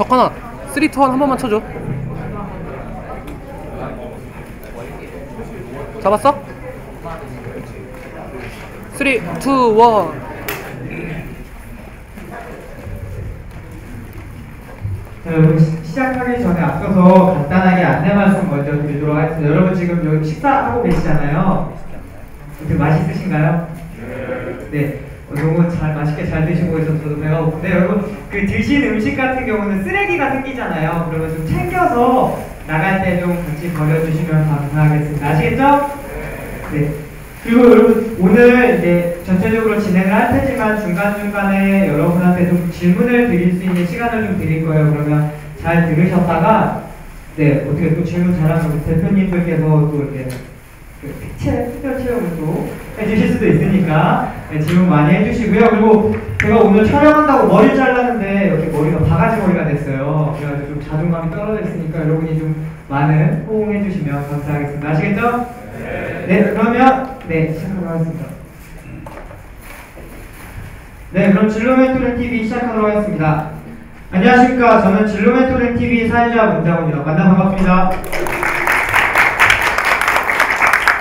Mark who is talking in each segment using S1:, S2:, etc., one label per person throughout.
S1: 덕하나 3, 2, 1 한 번만 쳐줘. 잡았어? 3, 2, 1.
S2: 자, 여러분 시작하기 전에 앞서서 간단하게 안내 말씀 먼저 드리도록 하겠습니다. 여러분 지금 여기 식사하고 계시잖아요. 이렇게 맛있으신가요? 네. 너무 맛있게 잘 드시고 계셔서 저도 배가 고픈데, 여러분 그 드신 음식 같은 경우는 쓰레기가 생기잖아요. 그러면 좀 챙겨서 나갈 때 좀 같이 버려주시면 감사하겠습니다. 아시겠죠? 네. 그리고 여러분 오늘 이제 전체적으로 진행을 할 테지만 중간중간에 여러분한테 좀 질문을 드릴 수 있는 시간을 좀 드릴 거예요. 그러면 잘 들으셨다가 네 어떻게 또 질문 잘하면 대표님들께서 또 이렇게 특별 체험을 또 해주실 수도 있으니까 네, 질문 많이 해주시고요. 그리고 제가 오늘 촬영한다고 머리 잘랐는데 이렇게 머리가 바가지 머리가 됐어요. 그래가지고 좀 자존감이 떨어져 있으니까 여러분이 좀 많은 호응해 주시면 감사하겠습니다. 아시겠죠? 네, 그러면 네 시작하도록 하겠습니다. 네, 그럼 진로 멘토링 TV 시작하도록 하겠습니다. 안녕하십니까? 저는 진로 멘토링 TV 사회자 문장훈입니다. 만나 반갑습니다.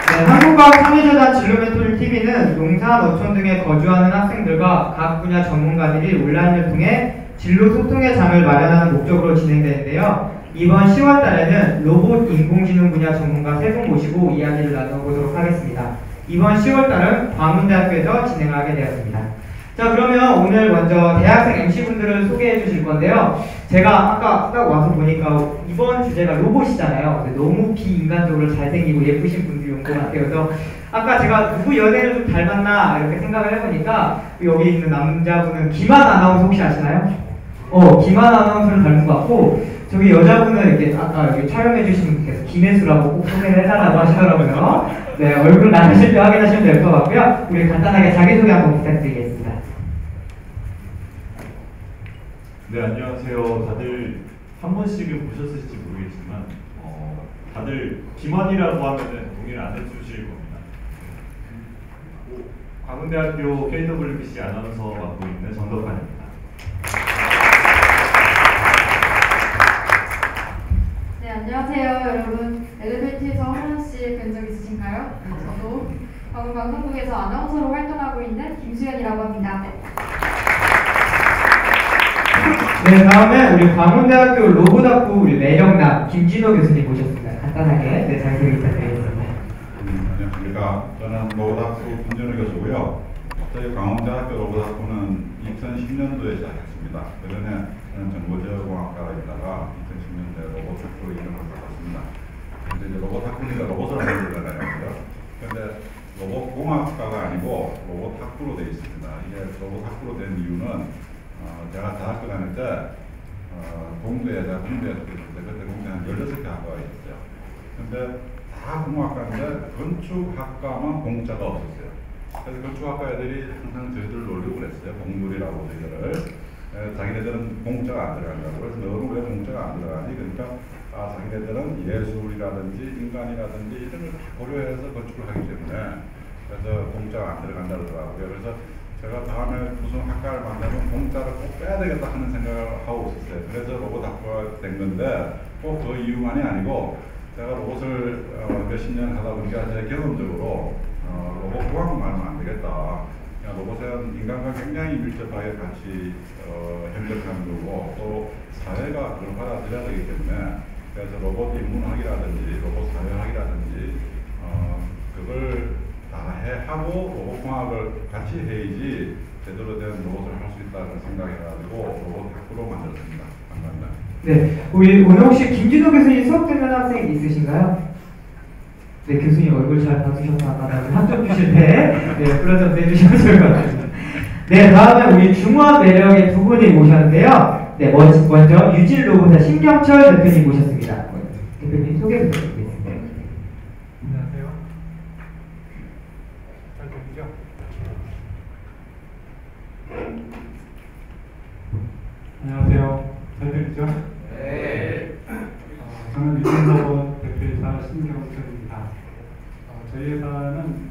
S2: 네, 한국과학창의재단 진로 멘토링 TV는 농사, 어촌 등에 거주하는 학생들과 각 분야 전문가들이 온라인을 통해 진로 소통의 장을 마련하는 목적으로 진행되는데요. 이번 10월 달에는 로봇 인공지능 분야 전문가 3분 모시고 이야기를 나눠보도록 하겠습니다. 이번 10월 달은 광운대학교에서 진행하게 되었습니다. 자, 그러면 오늘 먼저 대학생 MC분들을 소개해 주실 건데요. 제가 아까 딱 와서 보니까 이번 주제가 로봇이잖아요. 너무 비인간적으로 잘생기고 예쁘신 분들이 온 것 같아요. 그래서 아까 제가 누구 연예인을 좀 닮았나 이렇게 생각을 해보니까 여기 있는 남자분은 김한 아나운서 혹시 아시나요? 김한 아나운서를 닮은 것 같고, 저기 여자분은 이렇게 아까 여기 촬영해주신 분께서 김혜수라고 꼭 소개를 해달라고 하시더라고요. 네, 얼굴 나가실 때 확인하시면 될 것 같고요. 우리 간단하게 자기소개 한번 부탁드리겠습니다.
S3: 네, 안녕하세요. 다들 한 번씩은 보셨을지 모르겠지만 다들 김한이라고 하면은 동의를 안 해주실 겁니다. 광운대학교 KWBC 아나운서 맡고 있는 전덕환입니다.
S4: 네, 안녕하세요. 여러분, 엘리베이터에서 한 번씩 뵌 적 있으신가요? 저도 광운방송국에서 아나운서로 활동하고 있는 김수연이라고 합니다.
S2: 네, 다음에 우리 광운대학교 로봇학부 우리 매력남 김진호 교수님 모셨습니다. 간단하게 네, 자기소개 부탁드리겠습니다.
S5: 안녕하십니까. 저는 로봇학부 김진호 교수고요. 저희 광운대학교 로봇학부는 2010년도에 시작했습니다. 그전에 저는 정보제어공학과에 있다가 2010년대 로봇학부로 이름을 바꿨습니다. 근데 이제 로봇학부니까 로봇을 만들잖아요. 그런데 로봇공학과가 아니고 로봇학부로 되어 있습니다. 이게 로봇학부로 된 이유는 제가 대학교 다닐 때 공대에 제가 공대에서 그때 공대 한 16개 학과가 있었어요. 근데 다 공학과인데 건축학과만 공짜가 없었어요. 그래서 건축학과 애들이 항상 저희들을 놀리고 그랬어요. 공놀이라고 저희들을. 자기네들은 공짜가 안 들어간다고. 그래서 너는 왜 공짜가 안 들어가니? 그러니까 자기네들은 예술이라든지 인간이라든지 이런 걸 다 고려해서 건축을 하기 때문에 그래서 공짜가 안 들어간다 그러더라고요. 그래서 제가 다음에 무슨 학과를 만나면 공짜를 꼭 빼야 되겠다 하는 생각을 하고 있었어요. 그래서 로봇학과가 된 건데 꼭 그 이유만이 아니고 제가 로봇을 몇십 년 하다 보니까 제 경험적으로 로봇공학만 하면 안 되겠다. 로봇은 인간과 굉장히 밀접하게 같이 협력하는 거고 또 사회가 그걸 받아들여야 되기 때문에 그래서 로봇 인문학이라든지 로봇 사회학이라든지 그걸 다 하고 로봇공학을 같이 해야지 제대로 된 로봇을 할 수 있다는 생각해가지고 로봇학부로 만들었습니다. 감사합니다.
S2: 네, 우리 오늘 혹시 김진호 교수님 수업 듣는 학생 있으신가요? 네, 교수님 얼굴 잘 봐주셔서 아까 학점 주실 때 네, 플러점 해주시면 좋을 것 같습니다. 네, 다음에 우리 중화 매력의 두 분이 모셨는데요. 네, 먼저 유진 로봇의 신경철 대표님 모셨습니다. 대표님 소개 부탁드리겠습니다.
S6: 안녕하세요. 잘 들리죠? 안녕하세요. 잘 들리죠? 네. 저는 유진로봇 대표이사 신경철입니다. 저희 회사는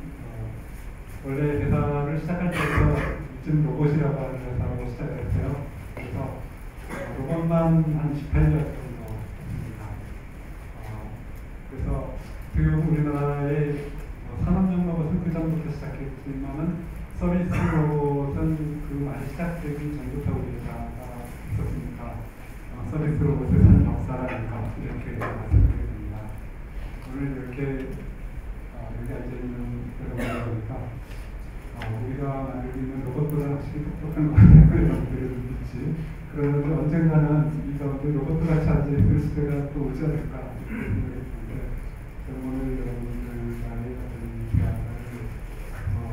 S6: 원래 회사를 시작할 때부터 유진 로봇이라고 하는 회사로 시작했어요. 그래서 로봇만 한 18년 정도 했습니다. 그래서 지금 우리나라의 산업용 로봇은 그 전부터 시작했지만은 서비스 로봇은 그 많이 시작되기 전부터 우리나라가 있었으니까 서비스 로봇의 산 역사라든가 이렇게 말씀드리게 됩니다. 오늘 이렇게 여기 앉아있는 여러분들 보니까 우리가 만들고 있는 로봇보다 확실히 똑똑한 것 같아요. 여러분들을 믿지. 그런데 언젠가는 이 가운데 로봇 같이 앉아있을 시대가 또 오지 않을까 이렇게 생각했는데 저는 오늘 여러분들과의 어떤 대화를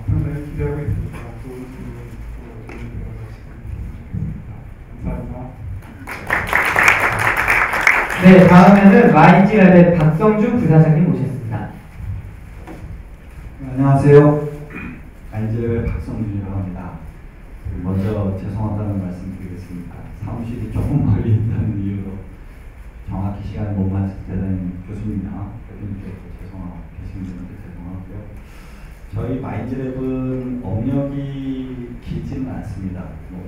S6: 상당히 기대하고 있습니다. 좋은 질문 또 좋은 대화를 시작하겠습니다. 감사합니다.
S2: 네, 다음에는 마인지랩의 박성준 부사장님 모셨습니다.
S7: 안녕하세요. 마인지랩의 박성준이라고 합니다. 먼저 죄송하다는 말씀 드리겠습니다. 사무실이 조금 멀리 있다는 이유로 정확히 시간을 못 맞출 때는 교수님이나 대표님께 계신 분한테 죄송하고요. 저희 마인지랩은 업력이 길지는 않습니다.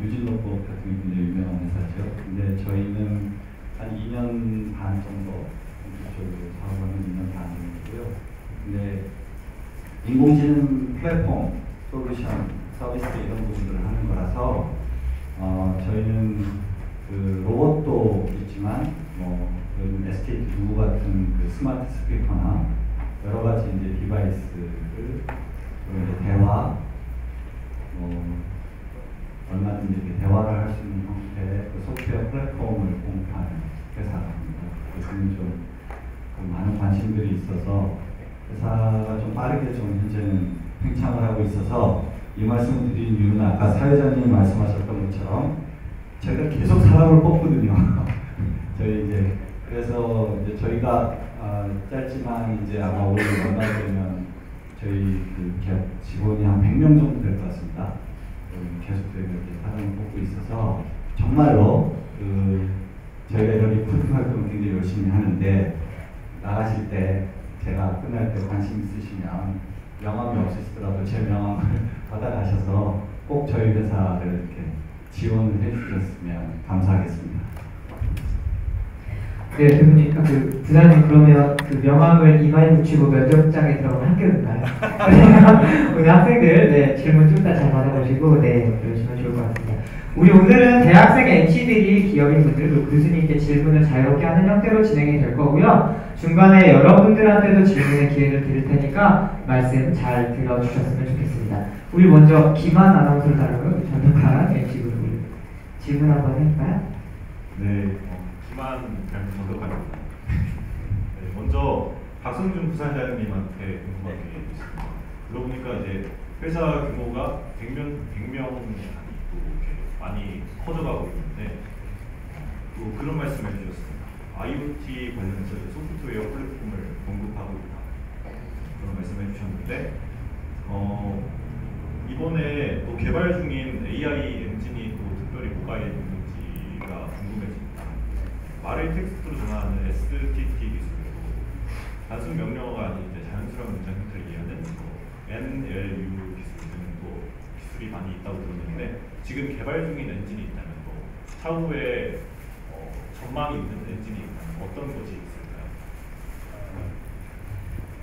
S7: 유진로봇 같은 게 굉장히 유명한 회사죠. 근데 저희는 한 2년 반 정도 본격적으로 사업하는 2년 반 정도고요. 근데 인공지능 플랫폼, 솔루션, 서비스 이런 부분들을 하는 거라서 저희는 그 로봇도 있지만 SK 두부 같은 그 스마트 스피커나 여러 가지 이제 디바이스를 이제 대화 얼마든지 이렇게 대화를 할 수 있는 형태의 그 소프트웨어 플랫폼을 공급하는 회사입니다. 그래서 좀 많은 관심들이 있어서 회사가 좀 빠르게 좀 현재는 팽창을 하고 있어서 이 말씀을 드린 이유는 아까 사회자님이 말씀하셨던 것처럼 저희가 계속 사람을 뽑거든요. 저희 이제 그래서 이제 저희가 짧지만 이제 아마 올해 얼마 되면 저희 그 직원이 한 100명 정도 될 것 같습니다. 계속 저희가 이렇게 사람을 뽑고 있어서 정말로 저희가 이런 리크루팅 활동을 굉장히 열심히 하는데 나가실 때 제가 끝날 때 관심 있으시면 명함이 없으시더라도 제 명함을 받아가셔서 꼭 저희 회사를 이렇게 지원을 해주셨으면 감사하겠습니다.
S2: 네, 대표님, 그 부사님 그러면 그 명함을 이마에 붙이고 면접장에 들어가면 합격인가요? 오늘 학생들 네, 질문 좀 더 잘 받아보시고 네, 그러시면 좋을 것 같습니다. 우리 오늘은 대학생 MC들이 기업인 분들 그 교수님께 질문을 자유롭게 하는 형태로 진행이 될 거고요. 중간에 여러분들한테도 질문의 기회를 드릴 테니까 말씀 잘 들어주셨으면 좋겠습니다. 우리 먼저 김한 아나운서를 다루는 전문가 MC 그룹 질문 한번 해볼까요?
S3: 네, 김한 전문가입니다. 네, 먼저 박성준 부사장님한테 궁금한 게 있습니다. 들어보니까 이제 회사 규모가 100명 이렇게 많이 커져가고 있는데 그런 말씀을 해주셨습니다. IoT 관련해서 소프트웨어 플랫폼을 공급하고 있다. 그런 말씀을 해주셨는데 이번에 또 개발 중인 AI 엔진이 또 특별히 뭐가 있는지가 궁금해집니다. 말을 텍스트로 전환하는 STT 기술로 단순 명령어가 아닌 이제 자연스러운 문장 형태를 이해하는 NLU 기술 등은 또 기술이 많이 있다고 들었는데 지금 개발 중인 엔진이 있다면 또 차후에 전망이 있는 엔진이 있다면 어떤 것이 있을까요?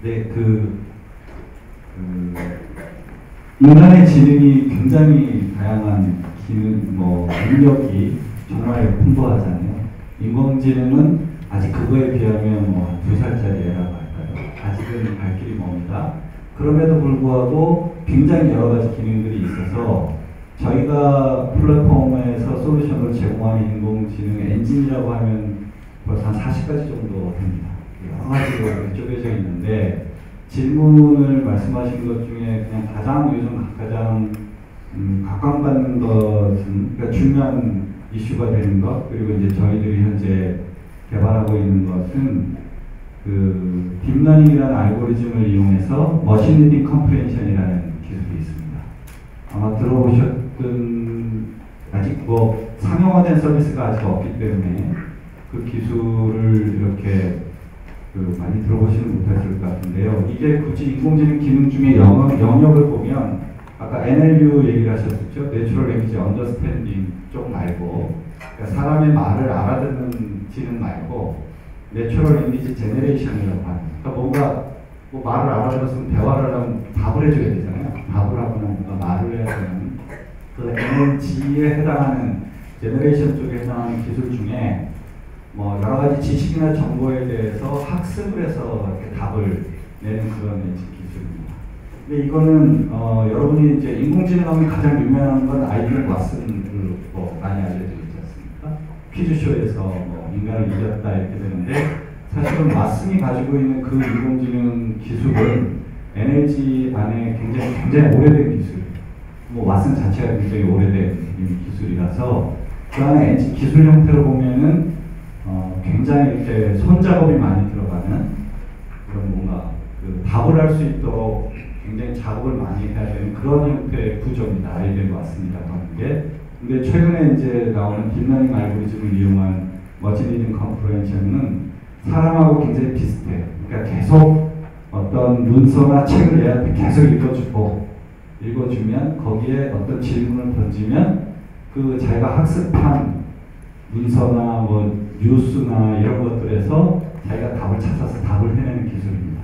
S7: 네, 인간의 지능이 굉장히 다양한 능력이 정말 풍부하잖아요. 인공지능은 아직 그거에 비하면 2살짜리 애라고 할까요? 아직은 갈 길이 멉니다. 그럼에도 불구하고 굉장히 여러 가지 기능들이 있어서 저희가 플랫폼에서 솔루션을 제공하는 인공지능 엔진이라고 하면 벌써 한 40가지 정도 됩니다. 여러 가지로 쪼개져 있는데 질문을 말씀하신 것 중에 그냥 요즘 가장 각광받는 것은 그러니까 중요한 이슈가 되는 것 그리고 이제 저희들이 현재 개발하고 있는 것은 그 딥러닝이라는 알고리즘을 이용해서 머신 리딩 컴프레hension이라는 기술이 있습니다. 아마 들어보셨던 아직 상용화된 서비스가 아직 없기 때문에 그 기술을 이렇게 많이 들어보시는 못했을 것 같은데요. 이게 굳이 인공지능 기능 중에 영역을 보면 아까 NLU 얘기를 하셨었죠. Natural Language Understanding 쪽 말고 그러니까 사람의 말을 알아듣는 지능 말고 내추럴 이미지 제너레이션이라고 하는. 그러니까 뭔가 뭐 말을 알아들었으면 대화를 하면 답을 해줘야 되잖아요. 답을 하거나 뭔가 말을 해야 되는 그 NLG에 해당하는 제너레이션 쪽에 해당하는 기술 중에 뭐 여러 가지 지식이나 정보에 대해서 학습을 해서 이렇게 답을 내는 그런 기술입니다. 근데 이거는 여러분이 이제 인공지능하면 가장 유명한 건 IBM 왓슨을 뭐 많이 알려드리지 않습니까? 퀴즈쇼에서 뭐 인간을 이겼다 이렇게 되는데 사실은 왓슨이 가지고 있는 그 인공지능 기술은 NLG 안에 굉장히 오래된 기술이에요. 뭐 왓슨 자체가 굉장히 오래된 기술이라서 그 안에 엔진 기술 형태로 보면은 굉장히 이렇게 손작업이 많이 들어가는 그런 뭔가 그 답을 할 수 있도록 굉장히 작업을 많이 해야 되는 그런 형태의 구조입니다. IBM 왓슨이라고 하는 게. 근데 최근에 이제 나오는 딥러닝 알고리즘을 이용한 머신 리딩 컴프레hension은 사람하고 굉장히 비슷해요. 그러니까 계속 어떤 문서나 책을 얘한테 계속 읽어주면 거기에 어떤 질문을 던지면 그 자기가 학습한 문서나 뭐 뉴스나 이런 것들에서 자기가 답을 찾아서 답을 해내는 기술입니다.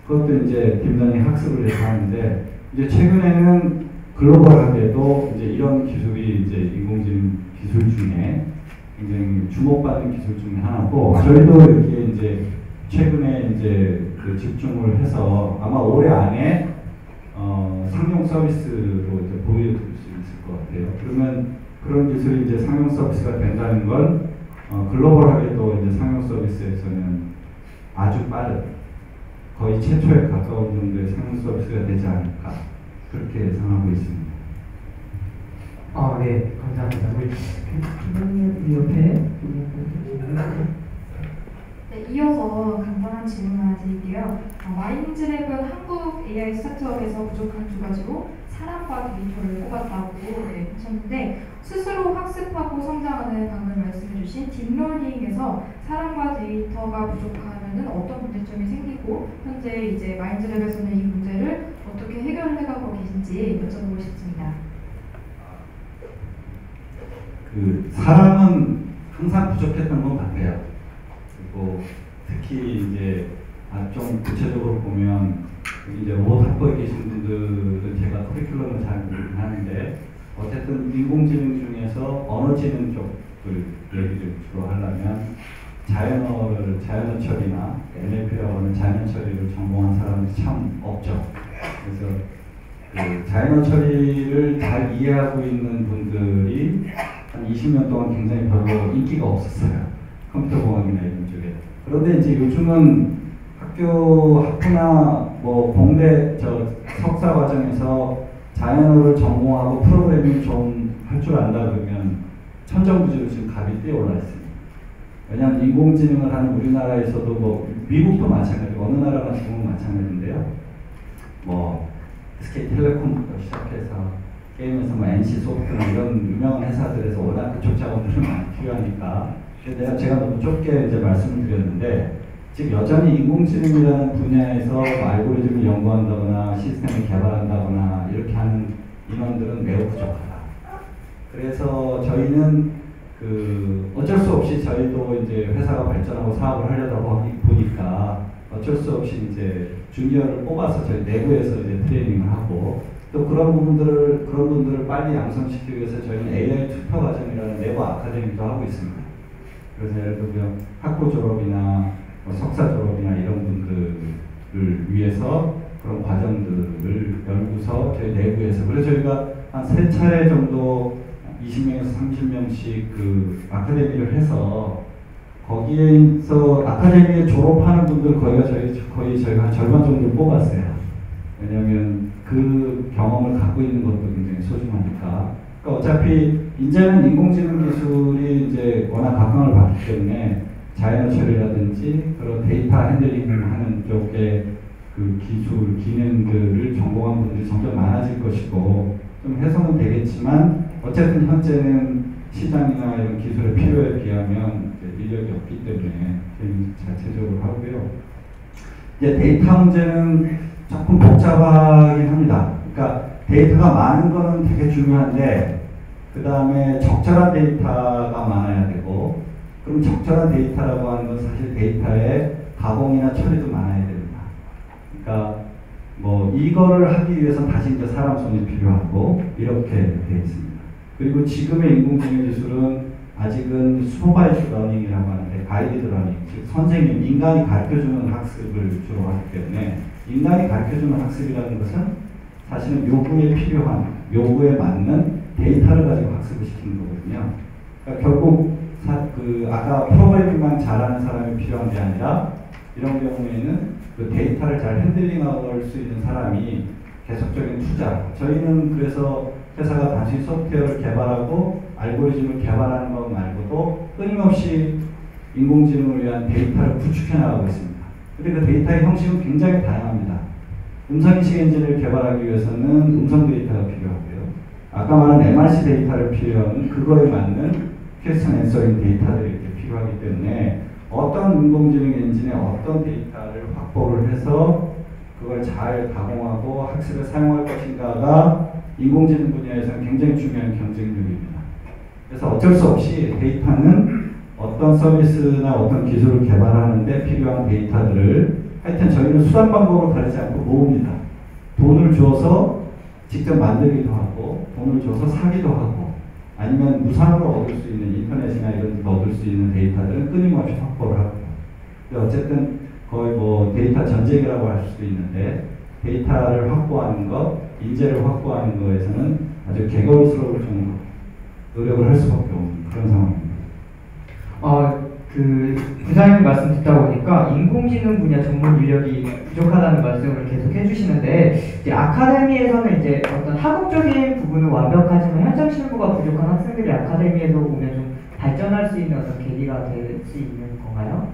S7: 그것도 이제 딥러닝 학습을 해서 하는데 이제 최근에는 글로벌하게도 이제 이런 기술이 이제 인공지능 기술 중에 굉장히 주목받는 기술 중에 하나고 저희도 이렇게 이제 최근에 이제 그 집중을 해서 아마 올해 안에 상용 서비스로 이제 보여드릴 수 있을 것 같아요. 그러면 그런 기술이 이제 상용 서비스가 된다는 건 글로벌하게도 이제 상용 서비스에서는 아주 빠른 거의 최초에 가까운 정도의 상용 서비스가 되지 않을까 그렇게 예상하고 있습니다.
S2: 네, 감사합니다. 우리 옆에
S4: 네, 이어서 간단한 질문 하나 드릴게요. 마인드랩은 한국 AI 스타트업에서 부족한 두 가지로 사람과 데이터를 꼽았다고 하셨는데 스스로 학습하고 성장하는 방금 말씀해주신 딥러닝에서 사람과 데이터가 부족하면 어떤 문제점이 생기고 현재 이제 마인드랩에서는 이 문제를 어떻게 해결을 해가고 계신지 여쭤보고 싶습니다.
S7: 그 사람은 항상 부족했던 것 같아요. 그리고 특히 이제 좀 구체적으로 보면 이제 로봇 학부에 계신 분들은 제가 커리큘럼을 잘 모르긴 하는데 어쨌든 인공지능 중에서 언어지능 쪽을 얘기를 주로 하려면 자연어 처리나 NLP라고 하는 자연어 처리를 전공한 사람이 참 없죠. 그래서 그 자연어 처리를 잘 이해하고 있는 분들이 한 20년 동안 굉장히 별로 인기가 없었어요. 컴퓨터 공학이나 이런 쪽에. 그런데 이제 요즘은 학부나 뭐 공대 석사 과정에서 자연어를 전공하고 프로그래밍 좀 할 줄 안다 그러면 천정부지로 지금 값이 뛰어올라 있습니다. 왜냐하면 인공지능을 하는 우리나라에서도 뭐 미국도 마찬가지고 어느 나라나 지금은 마찬가지인데요. 뭐 SK텔레콤부터 시작해서 게임에서 뭐 NC 소프트나 이런 유명한 회사들에서 워낙 그쪽 작업들이 많이 필요하니까 제가 너무 좁게 이제 말씀을 드렸는데 지금 여전히 인공지능이라는 분야에서 알고리즘을 연구한다거나 시스템을 개발한다거나 이렇게 하는 인원들은 매우 부족하다. 그래서 저희는 그 어쩔 수 없이 저희도 이제 회사가 발전하고 사업을 하려다 보니까 어쩔 수 없이 이제 주니어를 뽑아서 저희 내부에서 이제 트레이닝을 하고 또 그런 분들을 빨리 양성시키기 위해서 저희는 AI 투표 과정이라는 내부 아카데미도 하고 있습니다. 그래서 예를 들면 학부 졸업이나 석사 졸업이나 이런 분들을 위해서 그런 과정들을 연구서 저희 내부에서 그래서 저희가 한 3차례 정도 20명에서 30명씩 그 아카데미를 해서 거기에서 아카데미에 졸업하는 분들 거의 저희가 한 절반 정도 뽑았어요. 왜냐하면 그 경험을 갖고 있는 것도 굉장히 소중하니까. 그러니까 어차피 이제는 인공지능 기술이 이제 워낙 각광을 받기 때문에 자연어 처리라든지 그런 데이터 핸들링을 하는 쪽에 그 기술, 기능들을 전공한 분들이 점점 많아질 것이고 좀 해석은 되겠지만 어쨌든 현재는 시장이나 이런 기술의 필요에 비하면 인력이 없기 때문에 저희는 자체적으로 하고요. 이제 데이터 문제는 조금 복잡하긴 합니다. 그러니까 데이터가 많은 거는 되게 중요한데 그 다음에 적절한 데이터가 많아야 되고, 그럼 적절한 데이터라고 하는 건 사실 데이터의 가공이나 처리도 많아야 됩니다. 그러니까 뭐 이거를 하기 위해서는 다시 이제 사람 손이 필요하고 이렇게 되어 있습니다. 그리고 지금의 인공지능 기술은 아직은 슈퍼바이즈 러닝이라고 하는데 가이디드 러닝, 즉 선생님, 인간이 가르쳐주는 학습을 주로 하기 때문에 인간이 가르쳐주는 학습이라는 것은 사실은 요구에 필요한, 요구에 맞는 데이터를 가지고 학습을 시키는 거거든요. 그러니까 결국 아까 프로그래밍만 잘하는 사람이 필요한 게 아니라 이런 경우에는 그 데이터를 잘 핸들링할 수 있는 사람이 계속적인 투자. 저희는 그래서 회사가 단순히 소프트웨어를 개발하고 알고리즘을 개발하는 것 말고도 끊임없이 인공지능을 위한 데이터를 구축해 나가고 있습니다. 근데 그 데이터의 형식은 굉장히 다양합니다. 음성인식 엔진을 개발하기 위해서는 음성 데이터가 필요하고요. 아까 말한 MRC 데이터를 필요한 그거에 맞는 퀘스천 앤서링 데이터들이 이렇게 필요하기 때문에 어떤 인공지능 엔진에 어떤 데이터를 확보를 해서 그걸 잘 가공하고 학습에 사용할 것인가가 인공지능 분야에서는 굉장히 중요한 경쟁력입니다. 그래서 어쩔 수 없이 데이터는 어떤 서비스나 어떤 기술을 개발하는데 필요한 데이터들을 하여튼 저희는 수단 방법으로 다르지 않고 모읍니다. 돈을 줘서 직접 만들기도 하고 돈을 줘서 사기도 하고 아니면 무상으로 얻을 수 있는 인터넷이나 이런 데 얻을 수 있는 데이터들은 끊임없이 확보를 하고요. 어쨌든 거의 뭐 데이터 전쟁이라고 할 수도 있는데 데이터를 확보하는 것, 인재를 확보하는 것에서는 아주 개걸스러울 정도로 노력을 할 수밖에 없는 그런 상황입니다.
S2: 부장님 말씀 듣다 보니까 인공지능 분야 전문 인력이 부족하다는 말씀을 계속 해주시는데 이제 아카데미에서는 이제 어떤 학업적인 부분은 완벽하지만 현장 실무가 부족한 학생들이 아카데미에서 오면 좀 발전할 수 있는 어떤 계기가 될 수 있는 건가요?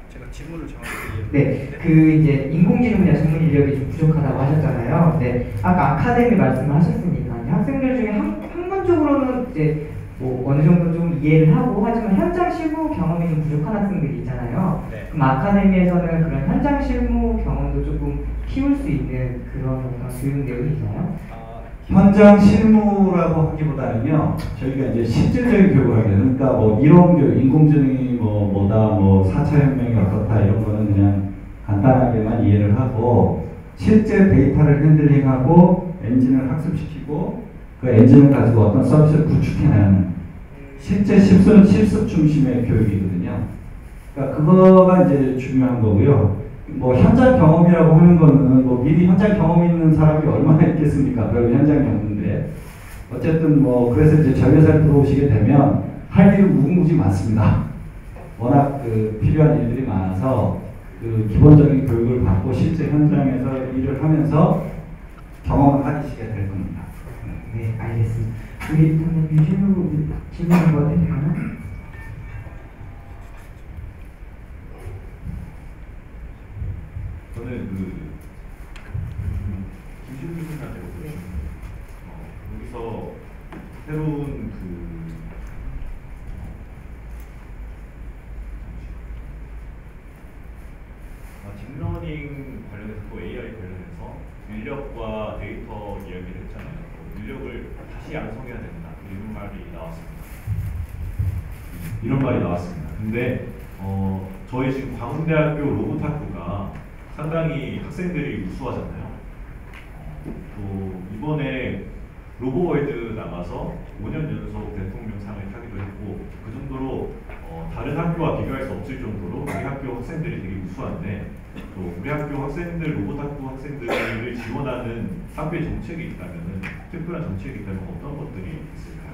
S1: 제가 질문을 정확히
S2: 네, 이제 인공지능 분야 전문 인력이 좀 부족하다고 하셨잖아요. 네, 아까 아카데미 말씀을 하셨으니까 학생들 중에 학문적으로는 이제 뭐 어느 정도 좀 이해를 하고 하지만 현장 실무 경험이 좀 부족한 학생들이 있잖아요.
S1: 네.
S2: 그럼 아카데미에서는 그런 현장 실무 경험도 조금 키울 수 있는 그런 어떤 교육 내용이 있나요?
S7: 현장 실무라고 하기보다는요, 저희가 이제 실질적인 교육을 하게 돼요. 그러니까 뭐 이론 교육, 인공지능이 뭐다, 뭐 4차 혁명이 어떻다 이런 거는 그냥 간단하게만 이해를 하고 실제 데이터를 핸들링하고 엔진을 학습시키고 그 엔진을 가지고 어떤 서비스를 구축해내는 실제 실습 중심의 교육이거든요. 그러니까 그거가 이제 중요한 거고요. 뭐 현장 경험이라고 하는 거는 뭐 미리 현장 경험 있는 사람이 얼마나 있겠습니까? 별로 현장 경험인데 어쨌든 뭐 그래서 이제 저희 회사에 들어오시게 되면 할 일은 무궁무진 많습니다. 워낙 필요한 일들이 많아서 기본적인 교육을 받고 실제 현장에서 일을 하면서 경험을 하시게 될 겁니다.
S2: 네, 알겠습니다. 우리 그러면 유진우 질문 한번 해볼까요?
S3: 저는 김신우 교수님한테 여기서 새로운 딥러닝 관련해서 또 AI 관련해서 인력과 데이터 이야기를 했잖아요. 인력을 다시 양성해야 된다. 이런 말이 나왔습니다. 근데 저희 지금 광운대학교 로봇학부가 상당히 학생들이 우수하잖아요. 또 이번에 로보월드 나가서 5년 연속 대통령상을 타기도 했고 그 정도로 다른 학교와 비교할 수 없을 정도로 우리 학교 학생들이 되게 우수한데 또 우리 학교 학생들, 로봇학부 학생들을 지원하는 학교의 정책이 있다면 특별한 정책이 있다면 어떤 것들이 있을까요?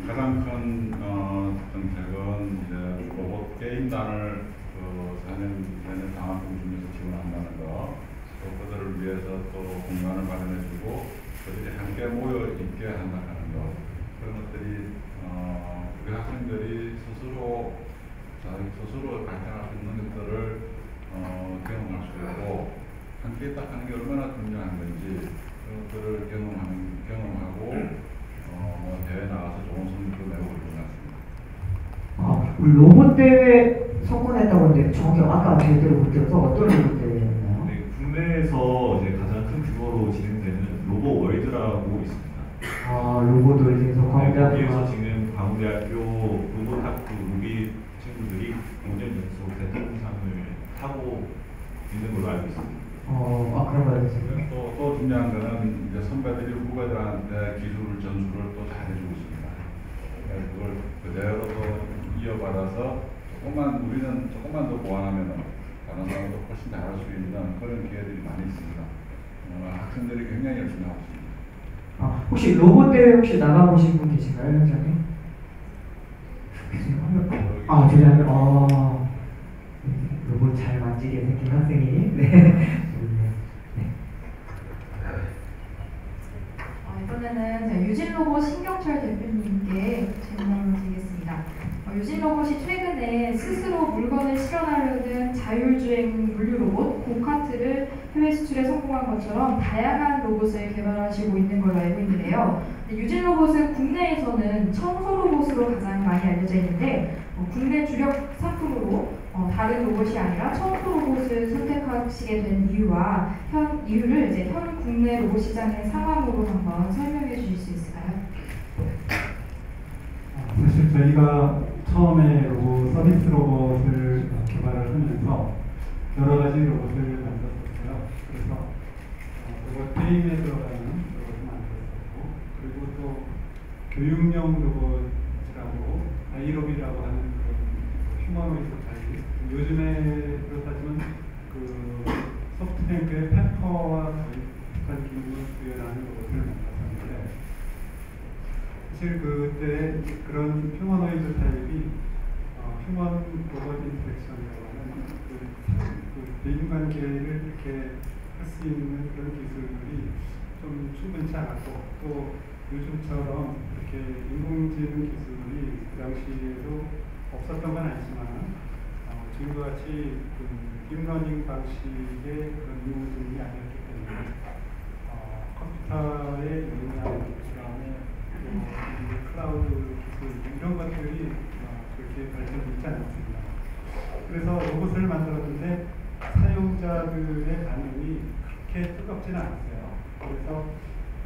S5: 가장 큰 정책은 이제 로봇 게임단을 4년 방학 중심에서 지원한다는 거, 또 그들을 위해서 또 공간을 마련해주고 그들이 함께 모여 있게 한다는 거, 그런 것들이 우리 학생들이 스스로 발전할 수 있는 것들을 경험할 수 있고 함께 딱 하는 게 얼마나 중요한 건지 그런 것들을 경험하고 대회 나가서 좋은 성적도 내고 그런 것 같습니다.
S2: 로봇 대회 성공했다고 하는데 정확히 아까 제대로 못 들어서 어떤 로봇 대회였나요?
S3: 네, 국내에서 이제 가장 큰 규모로 진행되는 로보 월드라고 있습니다.
S2: 로봇 월드에서
S3: 네,
S2: 광대학교.
S3: 거기에서 지금 광우대학교 로봇학부 로비 친구들이 공전 연속 대통상을 타고 있는 걸로 알고 있습니다.
S2: 그런 거 알겠습니다.
S5: 또 중요한 거는 이제 선배들이 후배들한테 기술 전수를 또 잘해주고 있습니다. 그걸 그대로 또 이어받아서 우리는 조금만 더 보완하면 다른 사람도 훨씬 잘할 수 있는 그런 기회들이 많이 있습니다. 학생들이 굉장히 열심히 하고 있습니다.
S2: 혹시 로봇 대회 혹시 나가보신 분 계신가요, 현장에? 저기 하면 로봇 잘 만지게 생긴 학생이. 네.
S4: 이번에는 유진로봇 신경철 대표님께 질문을 드리겠습니다. 유진로봇이 최근에 스스로 물건을 실어나르는 자율주행 물류로봇 고카트를 해외 수출에 성공한 것처럼 다양한 로봇을 개발하시고 있는 걸로 알고 있는데요. 유진로봇은 국내에서는 청소로봇으로 가장 많이 알려져 있는데 국내 주력 상품으로 다른 로봇이 아니라 청소로봇을 선택하시게 된 이유를 현 국내 로봇 시장의 상황으로 한번 설명해 주실 수 있을까요?
S6: 사실 저희가 처음에 서비스 로봇을 개발을 하면서 여러 가지 로봇을 만들었어요. 그래서 로봇 게임에 들어가는 로봇을 만들었고, 그리고 또 교육용 로봇이라고 아이로비라고 하는 그런 휴머노이드 타입. 요즘에 그렇다지만 그 소프트뱅크의 페퍼와 비슷한 기능을 구현하는 로봇을 만들었는데, 사실 그때 그런 휴머노이드 타입이 휴먼 로봇 인터랙션이라고 하는 그 대인관계를 이렇게 할 수 있는 그런 기술들이 좀 충분치 않았고, 또 요즘처럼 이렇게 인공지능 기술이 그 당시에도 없었던 건 아니지만 지금과 같이 그 딥러닝 방식의 그런 인공지능이 아니었기 때문에 컴퓨터의 용량, 그다음에 클라우드 기술 이런 것들이 그렇게 발전되지 않았습니다. 그래서 로봇을 만들었는데 사용자들의 반응이 그렇게 뜨겁지는 않았어요. 그래서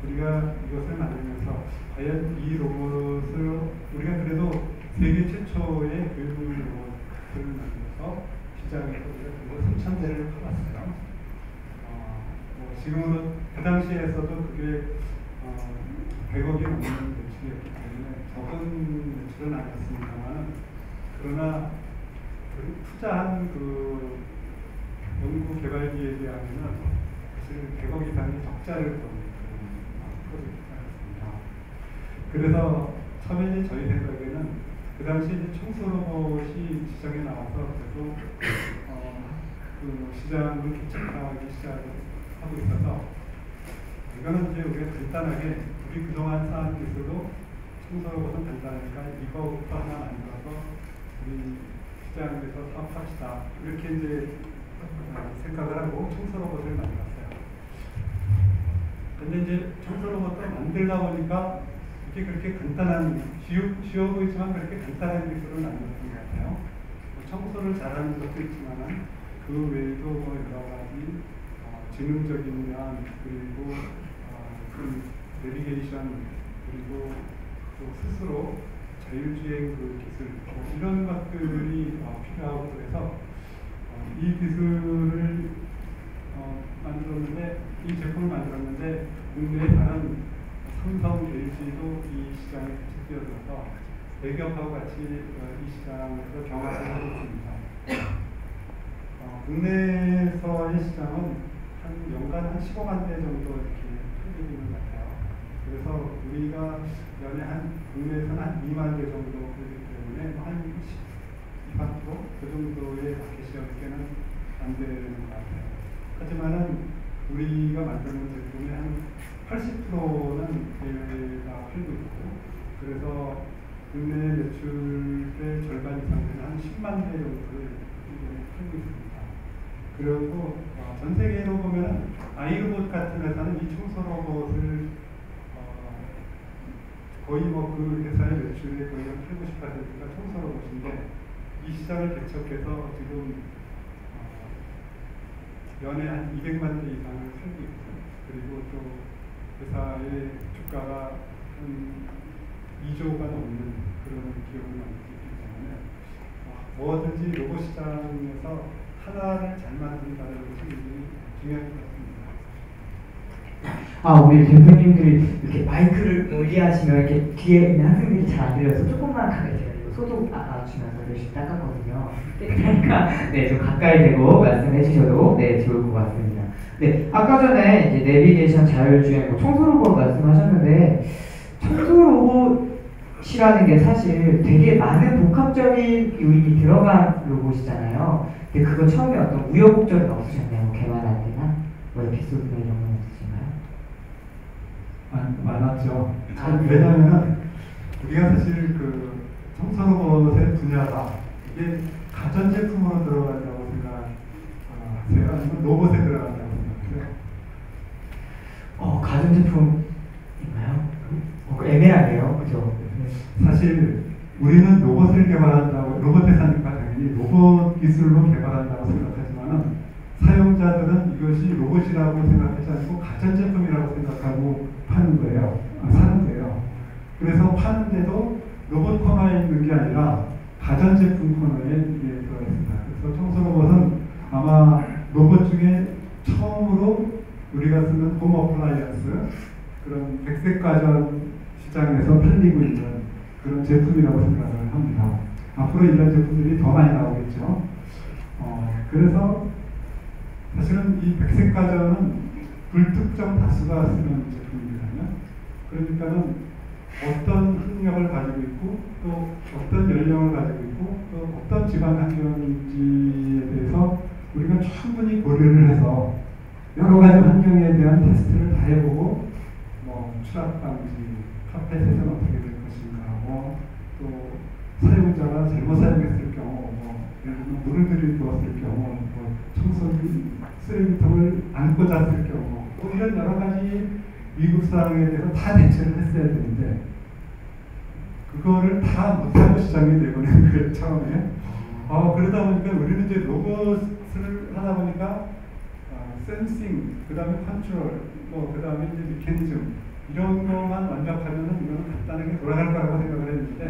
S6: 우리가 이것을 만들면서 과연 이 로봇을 우리가 그래도 세계 최초의 교육용 로봇을 만들어서 시장에서 우리가 3,000대를 팔았어요. 지금은 그 당시에서도 그게 100억이 넘는 매출이었기 때문에 적은 매출은 아니었습니다만, 그러나 투자한 그 연구 개발비에 비하면 사실 100억 이상의 적자를 본 프로젝트였습니다. 그래서 처음에 저희 생각에는 그 당시 청소 로봇이 시장에 나와서 그래도 그 시장을 개척하기 시작하고 있어서, 이거는 이제 우리가 간단하게 우리 그동안 쌓은 기술로 청소 로봇은 간단하니까 이거부터 하나 만들어서 우리 시장에서 사업합시다, 이렇게 이제 생각을 하고 청소 로봇을 만들었어요. 근데 이제 청소 로봇을 만들다 보니까 이게 그렇게 간단한, 쉬워 보이지만 그렇게 간단한 기술을 만들었던 것 같아요. 청소를 잘하는 것도 있지만 그 외에도 여러 가지 지능적인 면, 그리고 내비게이션, 그리고 또 스스로 자율주행 그 기술, 이런 것들이 필요하고, 그래서 이 기술을 만들었는데, 이 제품을 만들었는데 국내에 다른 삼성, LG도 이 시장에 같이 뛰어들어서 대기업하고 같이 이 시장에서 경합을 하고 있습니다. 국내에서의 시장은 연간 한 15만 대 정도 이렇게 팔리고 있는 것 같아요. 그래서 우리가 연에 국내에서는 한 2만 대 정도 팔리기 때문에 한 2% 그 정도의 마켓 시어밖에는 안 되는 것 같아요. 하지만은 우리가 만드는 제품의 한 80%는 해외가 팔고 있고, 그래서 국내 매출의 절반 이상 되는 한 10만 대 정도를 팔고 있습니다. 그리고 전 세계로 보면 아이로봇 같은 회사는 이 청소 로봇을 거의 그 회사의 매출의 거의 한 80~90%가 청소 로봇인데, 이 시장을 개척해서 지금 연에 한 200만 대 이상을 팔고 있고, 그리고 또 회사의 주가가 한 2조가 넘는 그런 기업을 만들기 때문에 뭐든지 로봇 시장에서 하나를 잘 만든다는 것이 굉장히 중요한 것 같습니다.
S2: 우리 대표님들이 이렇게 마이크를 얘기하시면 이렇게 뒤에 있는 학생들이 잘 안 들려서 조금만 가까이 제가 이거 소독 주면서 열심히 닦았거든요. 그러니까 네, 좀 가까이 대고 말씀해 주셔도 네, 좋을 것 같습니다. 네, 아까 전에 이제 내비게이션 자율주행, 청소 로봇 말씀하셨는데 청소 로봇이라는 게 사실 되게 많은 복합적인 요인이 들어간 로봇이잖아요. 근데 그거 처음에 어떤 우여곡절은 없으셨나요? 개발할 때나 뭐 에피소드 이런 건 없으신가요?
S6: 많았죠. 왜냐하면 우리가 사실 그 청소 로봇의 분야가 이게 가전제품으로 들어간다고 생각하세요? 아니면 로봇에 들어간다고 생각하세요?
S2: 가전제품인가요? 애매하네요. 그죠?
S6: 사실 우리는 로봇을 개발한다고, 로봇 회사니까 당연히 로봇 기술로 개발한다고 생각하지만은 사용자들은 이것이 로봇이라고 생각하지 않고 가전제품이라고 생각하고 파는 거예요. 사는 거예요. 그래서 파는데도 로봇 코너에 있는 게 아니라 가전제품 코너에 들어가 있습니다. 그래서 청소 로봇은 아마 로봇 중에 처음으로 우리가 쓰는 홈 어플라이언스, 그런 백색 가전 시장에서 팔리고 있는 그런 제품이라고 생각을 합니다. 앞으로 이런 제품들이 더 많이 나오겠죠. 그래서 사실은 이 백색 가전은 불특정 다수가 쓰는 제품이거든요. 그러니까는 어떤 학력을 가지고 있고 또 어떤 연령을 가지고 있고 또 어떤 집안 환경인지에 대해서 우리가 충분히 고려를 해서 여러 가지 환경에 대한 테스트를 다 해보고 뭐 추락 방지, 카펫에서는 어떻게 될 것인가, 또 사용자가 잘못 사용했을 경우, 예를 들면 물을 들이부었을 경우, 청소기 쓰레기통을 안고 잤을 경우, 이런 여러 가지 위급 사항에 대해서 다 대처를 했어야 되는데 그거를 다 못하고 시장에 내보낸 거예요, 처음에. 그러다 보니까 우리는 이제 로봇을 하다 보니까 센싱, 그 다음에 컨트롤, 그 다음에 이제 메커니즘 이런 것만 완벽하면은 이거는 간단하게 돌아갈 거라고 생각을 했는데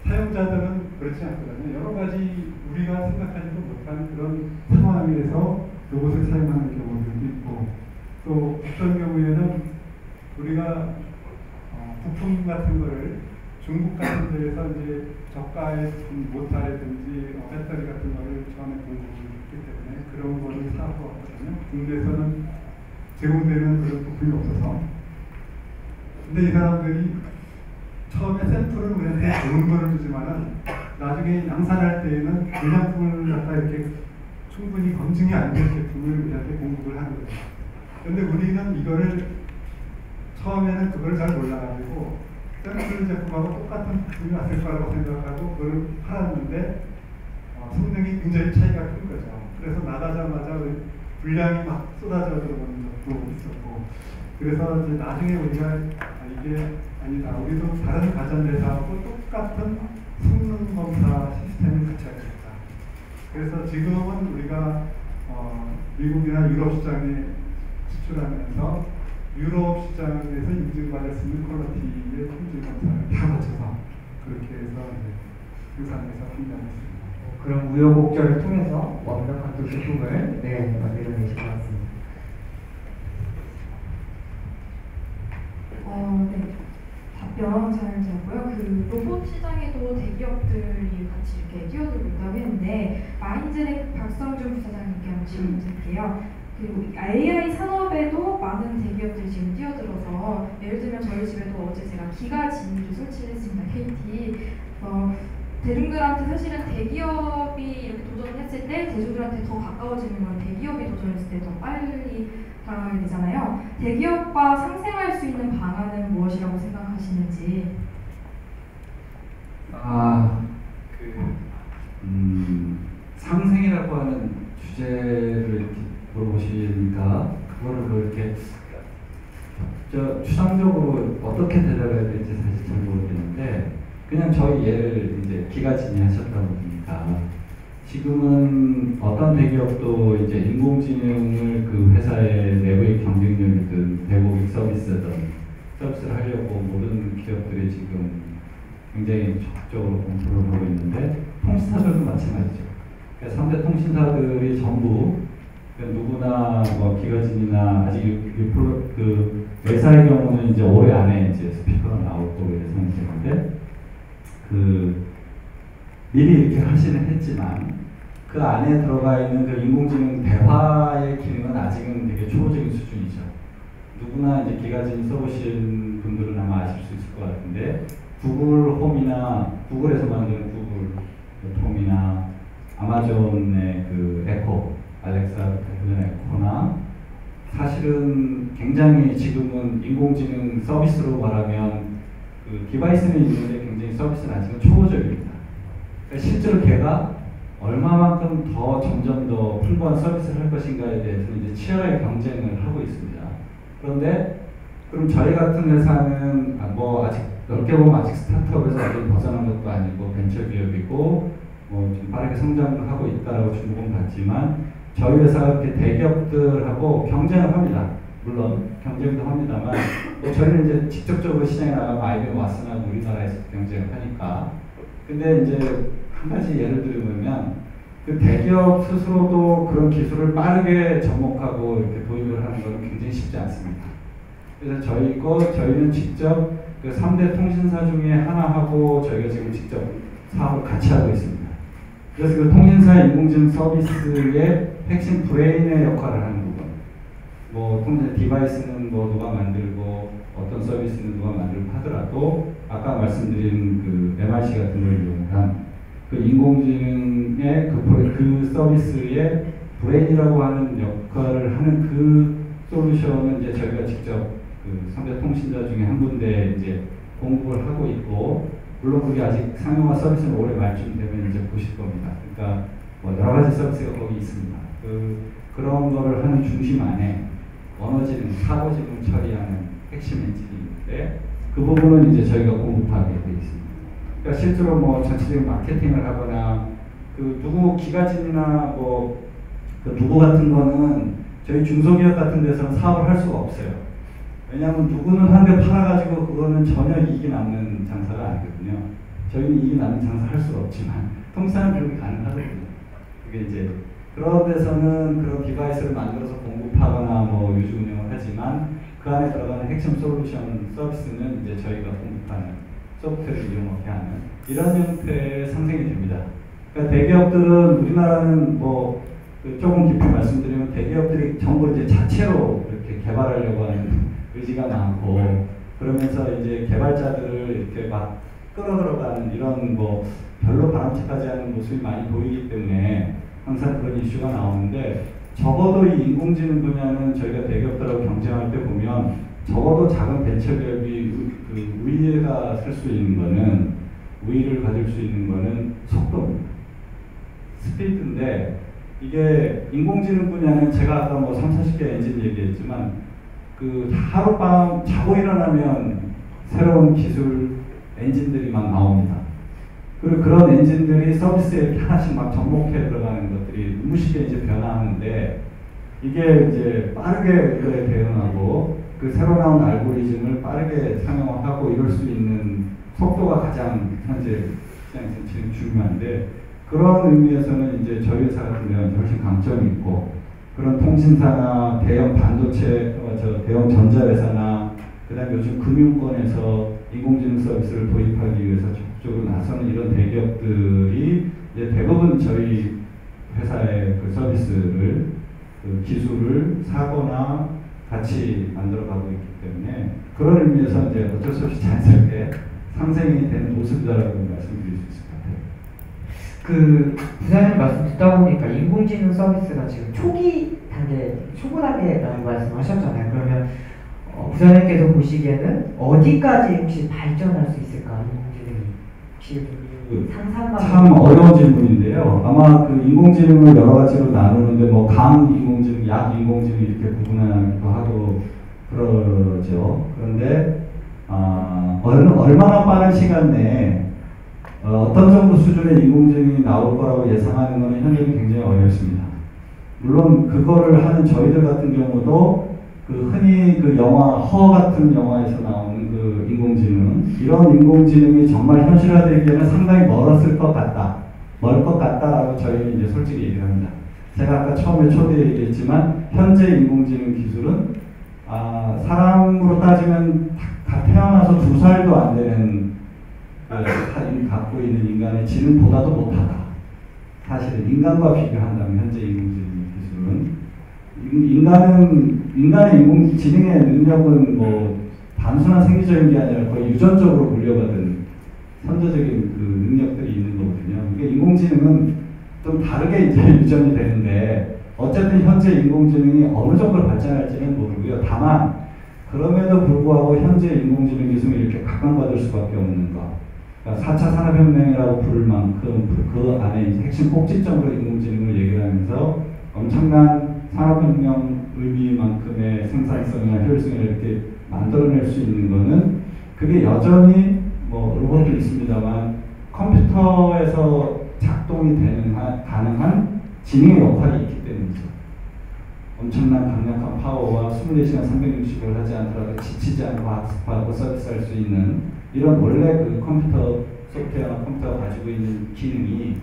S6: 사용자들은 그렇지 않거든요. 여러 가지 우리가 생각하지도 못한 그런 상황에서 로봇을 사용하는 경우들도 있고, 또 어떤 경우에는 우리가 부품 같은 거를 중국 같은 데에서 이제 저가의 모터라든지 배터리 같은 거를 처음에 공급을 했기 때문에 그런 거를 사고 왔거든요. 국내에서는 제공되는 그런 부품이 없어서. 근데 이 사람들이 처음에 샘플을 우리한테 좋은 거를 주지만은 나중에 양산할 때에는 불량품을 갖다 이렇게 충분히 검증이 안 된 제품을 우리한테 공급을 하는 거죠. 근데 우리는 이거를 처음에는 그걸 잘 몰라가지고 샘플 제품하고 똑같은 부품이 왔을 거라고 생각하고 그걸 팔았는데 성능이 굉장히 차이가 큰 거죠. 그래서 나가자마자 불량이 막 쏟아져 들어오는 적도 있었고, 그래서 이제 나중에 우리가 이게 아니다, 우리도 다른 가전회사하고 똑같은 성능 검사 시스템을 같이 하겠다. 그래서 지금은 우리가 미국이나 유럽 시장에 수출하면서 유럽 시장에서 인증받을 수 있는 퀄리티의 품질 검사를 다 거쳐서 그렇게 해서 생산해서 판매하고 있습니다.
S2: 그런 우여곡절을 통해서 완벽한 또 제품을 만들어내신 것 같습니다.
S4: 네. 답변 잘 들었고요. 그 로봇 시장에도 대기업들이 같이 이렇게 뛰어들고 있다고 했는데 마인즈렉 박성준 부사장님께 한번 질문 드릴게요. 그리고 AI 산업에도 많은 대기업들이 지금 뛰어들어서 예를 들면 저희 집에도 어제 제가 기가 진위를 설치를 했습니다. KT. 대중들한테 사실은 대기업이 이렇게 도전을 했을 때 대중들한테 더 가까워지는 건 대기업이 도전했을 때 더 빨리 다가가게 되잖아요. 대기업과 상생할 수 있는 방안은 무엇이라고 생각하시는지.
S7: 상생이라고 하는 주제를 이렇게 물어보시니까 그거를 뭐 이렇게 추상적으로 어떻게 대답해야 될지 사실 잘 모르겠는데, 그냥 저희 예를 이제 기가 진위하셨다 보니까 지금은 어떤 대기업도 이제 인공지능을 그 회사의 내부의 경쟁력이든 대고객 서비스든 서비스를 하려고 모든 기업들이 지금 굉장히 적극적으로 공부를 하고 있는데 통신사들도 마찬가지죠. 그러니까 3대 통신사들이 전부 그러니까 누구나 뭐 기가진이나 아직 그 회사의 경우는 이제 올해 안에 이제 스피커가 나올 거로 예상이 되는데 그 미리 이렇게 하시는 했지만 그 안에 들어가 있는 그 인공지능 대화의 기능은 아직은 되게 초보적인 수준이죠. 누구나 이제 기가진 써보신 분들은 아마 아실 수 있을 것 같은데 구글 홈이나 구글에서 만든 구글 홈이나 아마존의 그 에코, 알렉사 대표의 에코나 사실은 굉장히 지금은 인공지능 서비스로 말하면 그 디바이스는 있는데 굉장히 서비스는 아직은 초보적입니다. 그러니까 실제로 걔가 얼마만큼 더 점점 더 풍부한 서비스를 할 것인가에 대해서는 이제 치열하게 경쟁을 하고 있습니다. 그런데 그럼 저희 같은 회사는 뭐 아직 넓게 보면 아직 스타트업에서 아직 벗어난 것도 아니고 벤처 기업이고 뭐 좀 빠르게 성장도 하고 있다라고 주목은 받지만 저희 회사가 이렇게 대기업들하고 경쟁을 합니다. 물론 경쟁도 합니다만 뭐 저희는 이제 직접적으로 시장에 나가면 IBM, 왓슨하고 우리나라에서 경쟁을 하니까. 근데 이제 한 가지 예를 들면 그 대기업 스스로도 그런 기술을 빠르게 접목하고 이렇게 도입을 하는 것은 굉장히 쉽지 않습니다. 그래서 저희는 직접 그 3대 통신사 중에 하나하고 저희가 지금 직접 사업을 같이 하고 있습니다. 그래서 그 통신사 인공지능 서비스의 핵심 브레인의 역할을 하는 부분. 뭐 통신 디바이스는 뭐 누가 만들고 어떤 서비스는 누가 만들고 하더라도 아까 말씀드린 그 MRC 같은 걸 이용한 그 인공지능의 그 서비스의 브레인이라고 하는 역할을 하는 그 솔루션은 이제 저희가 직접 그 3대 통신사 중에 한 군데 이제 공급을 하고 있고, 물론 그게 아직 상용화 서비스는 올해 말쯤 되면 이제 보실 겁니다. 그러니까 뭐 여러 가지 서비스가 거기 있습니다. 그런 거를 하는 중심 안에 언어지능, 사고지능 처리하는 핵심 엔진이 있는데 그 부분은 이제 저희가 공급하게 되어 있습니다. 그러니까 실제로 뭐 전체적인 마케팅을 하거나 그 누구 기가진이나 뭐 그 누구 같은 거는 저희 중소기업 같은 데서는 사업을 할 수가 없어요. 왜냐하면 누구는 한 대 팔아가지고 그거는 전혀 이익이 남는 장사가 아니거든요. 저희는 이익이 남는 장사 할 수가 없지만 통상은 그렇게 가능하거든요. 그게 이제 그런 데서는 그런 디바이스를 만들어서 공급하거나 뭐 유지 운영을 하지만 그 안에 들어가는 핵심 솔루션 서비스는 이제 저희가 공급하는 소프트웨어를 이용하게 하는 이런 형태의 상생이 됩니다. 그러니까 대기업들은 우리나라는 뭐 조금 깊이 말씀드리면 대기업들이 전부 이제 자체로 이렇게 개발하려고 하는 의지가 많고 그러면서 이제 개발자들을 이렇게 막 끌어들어가는 이런 뭐 별로 바람직하지 않은 모습이 많이 보이기 때문에 항상 그런 이슈가 나오는데 적어도 이 인공지능 분야는 저희가 대기업들하고 경쟁할 때 보면 적어도 작은 벤처기업이 그 우위가 설 수 있는 거는 우위를 가질 수 있는 거는 속도입니다. 스피드인데 이게 인공지능 분야는 제가 아까 뭐 30, 40개 엔진 얘기했지만 그 하룻밤 자고 일어나면 새로운 기술 엔진들이 막 나옵니다. 그리고 그런 엔진들이 서비스에 이렇게 하나씩 막 접목해 들어가는 것들이 무시게 이제 변화하는데 이게 이제 빠르게 그에 대응하고 그 새로 나온 알고리즘을 빠르게 상용화하고 이럴 수 있는 속도가 가장 현재 시장에서 지금 중요한데 그런 의미에서는 이제 저희 회사 같은 경우는 훨씬 강점이 있고 그런 통신사나 대형 반도체, 대형 전자회사나 그다음에 요즘 금융권에서 인공지능 서비스를 도입하기 위해서 적극적으로 나서는 이런 대기업들이 이제 대부분 저희 회사의 그 서비스를 그 기술을 사거나 같이 만들어가고 있기 때문에 그런 의미에서 이제 어쩔 수 없이 자연스럽게 상생이 되는 모습이다라고 말씀드릴 수 있을 것 같아요.
S2: 그 부사님 말씀 듣다 보니까 인공지능 서비스가 지금 초기 단계, 초보 단계라고 말씀하셨잖아요. 그러면 부사님께서 보시기에는 어디까지 혹시 발전할 수 있을까? 인공지능이 혹시 상상만
S7: 참 어려운 질문인데요. 아마 그 인공지능을 여러 가지로 나누는데 뭐 강 인공지능, 약 인공지능 이렇게 구분하기도 하고 그러죠. 그런데 얼마나 빠른 시간 내에 어떤 정도 수준의 인공지능이 나올 거라고 예상하는 것은 현재는 굉장히 어렵습니다. 물론 그거를 하는 저희들 같은 경우도 그 흔히 그 영화 허 같은 영화에서 나오는 그 인공지능, 이런 인공지능이 정말 현실화되기에는 상당히 멀었을 것 같다, 멀 것 같다라고 저희는 이제 솔직히 얘기를 합니다. 제가 아까 처음에 초대에 얘기했지만 현재 인공지능 기술은 사람으로 따지면 태어나서 2살도 안 되는 갖고 있는 인간의 지능보다도 못하다. 사실은 인간과 비교한다면 현재 인공지능 기술은 인간의 인공지능의 능력은 뭐 단순한 생리적인 게 아니라 거의 유전적으로 물려받은 선조적인 그 능력들이 있는 거거든요. 그러니까 인공지능은 좀 다르게 이제 유전이 되는데 어쨌든 현재 인공지능이 어느 정도로 발전할지는 모르고요. 다만 그럼에도 불구하고 현재 인공지능 기술이 이렇게 각광받을 수밖에 없는 것. 그러니까 4차 산업혁명이라고 부를 만큼 그 안에 이제 핵심 꼭지점으로 인공지능을 얘기를 하면서 엄청난 산업혁명 의미만큼의 생산성이나 효율성을 이렇게 만들어낼 수 있는 거는 그게 여전히 뭐 로봇도 있습니다만 컴퓨터에서 작동이 가능한 지능의 역할이 있기 때문이죠. 엄청난 강력한 파워와 24시간 360을 하지 않더라도 지치지 않고 학습하고 서비스할 수 있는 이런 원래 그 컴퓨터 소프트웨어나 컴퓨터가 가지고 있는 기능이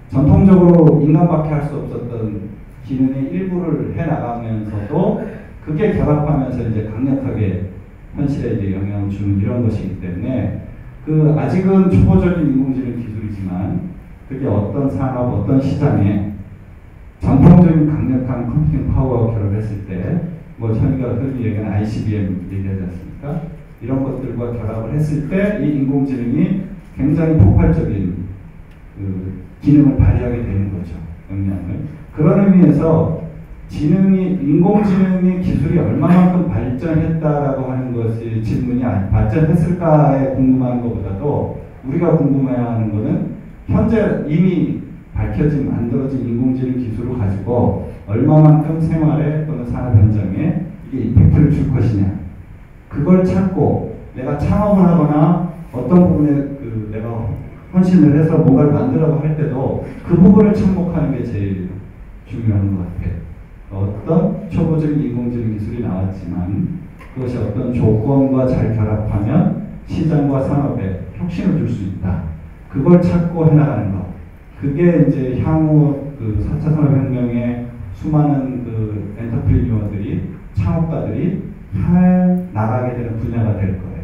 S7: 전통적으로 인간밖에 할 수 없었던 기능의 일부를 해나가면서도 그게 결합하면서 이제 강력하게 현실에 이제 영향을 주는 이런 것이기 때문에 그 아직은 초보적인 인공지능 기술이지만 그게 어떤 산업, 어떤 시장에 전통적인 강력한 컴퓨팅 파워와 결합했을 때 뭐 저희가 흔히 얘기하는 ICBM 얘기하지 않습니까? 이런 것들과 결합을 했을 때 이 인공지능이 굉장히 폭발적인 그 기능을 발휘하게 되는 거죠. 역량을. 그런 의미에서 인공지능의 기술이 얼마만큼 발전했다라고 하는 것이 질문이 발전했을까에 궁금한 것보다도 우리가 궁금해야 하는 것은 현재 이미 밝혀진 만들어진 인공지능 기술을 가지고 얼마만큼 생활에 또는 산업 현장에 이게 임팩트를 줄 것이냐. 그걸 찾고 내가 창업을 하거나 어떤 부분에 그 내가 헌신을 해서 뭔가를 만들라고 할 때도 그 부분을 접목하는 게 제일 중요한 것 같아요. 어떤 초보적인 인공지능 기술이 나왔지만 그것이 어떤 조건과 잘 결합하면 시장과 산업에 혁신을 줄 수 있다. 그걸 찾고 해나가는 것. 그게 이제 향후 그 4차 산업혁명의 수많은 그 엔터프리니어들이 창업가들이 나가게 되는 분야가 될 거예요.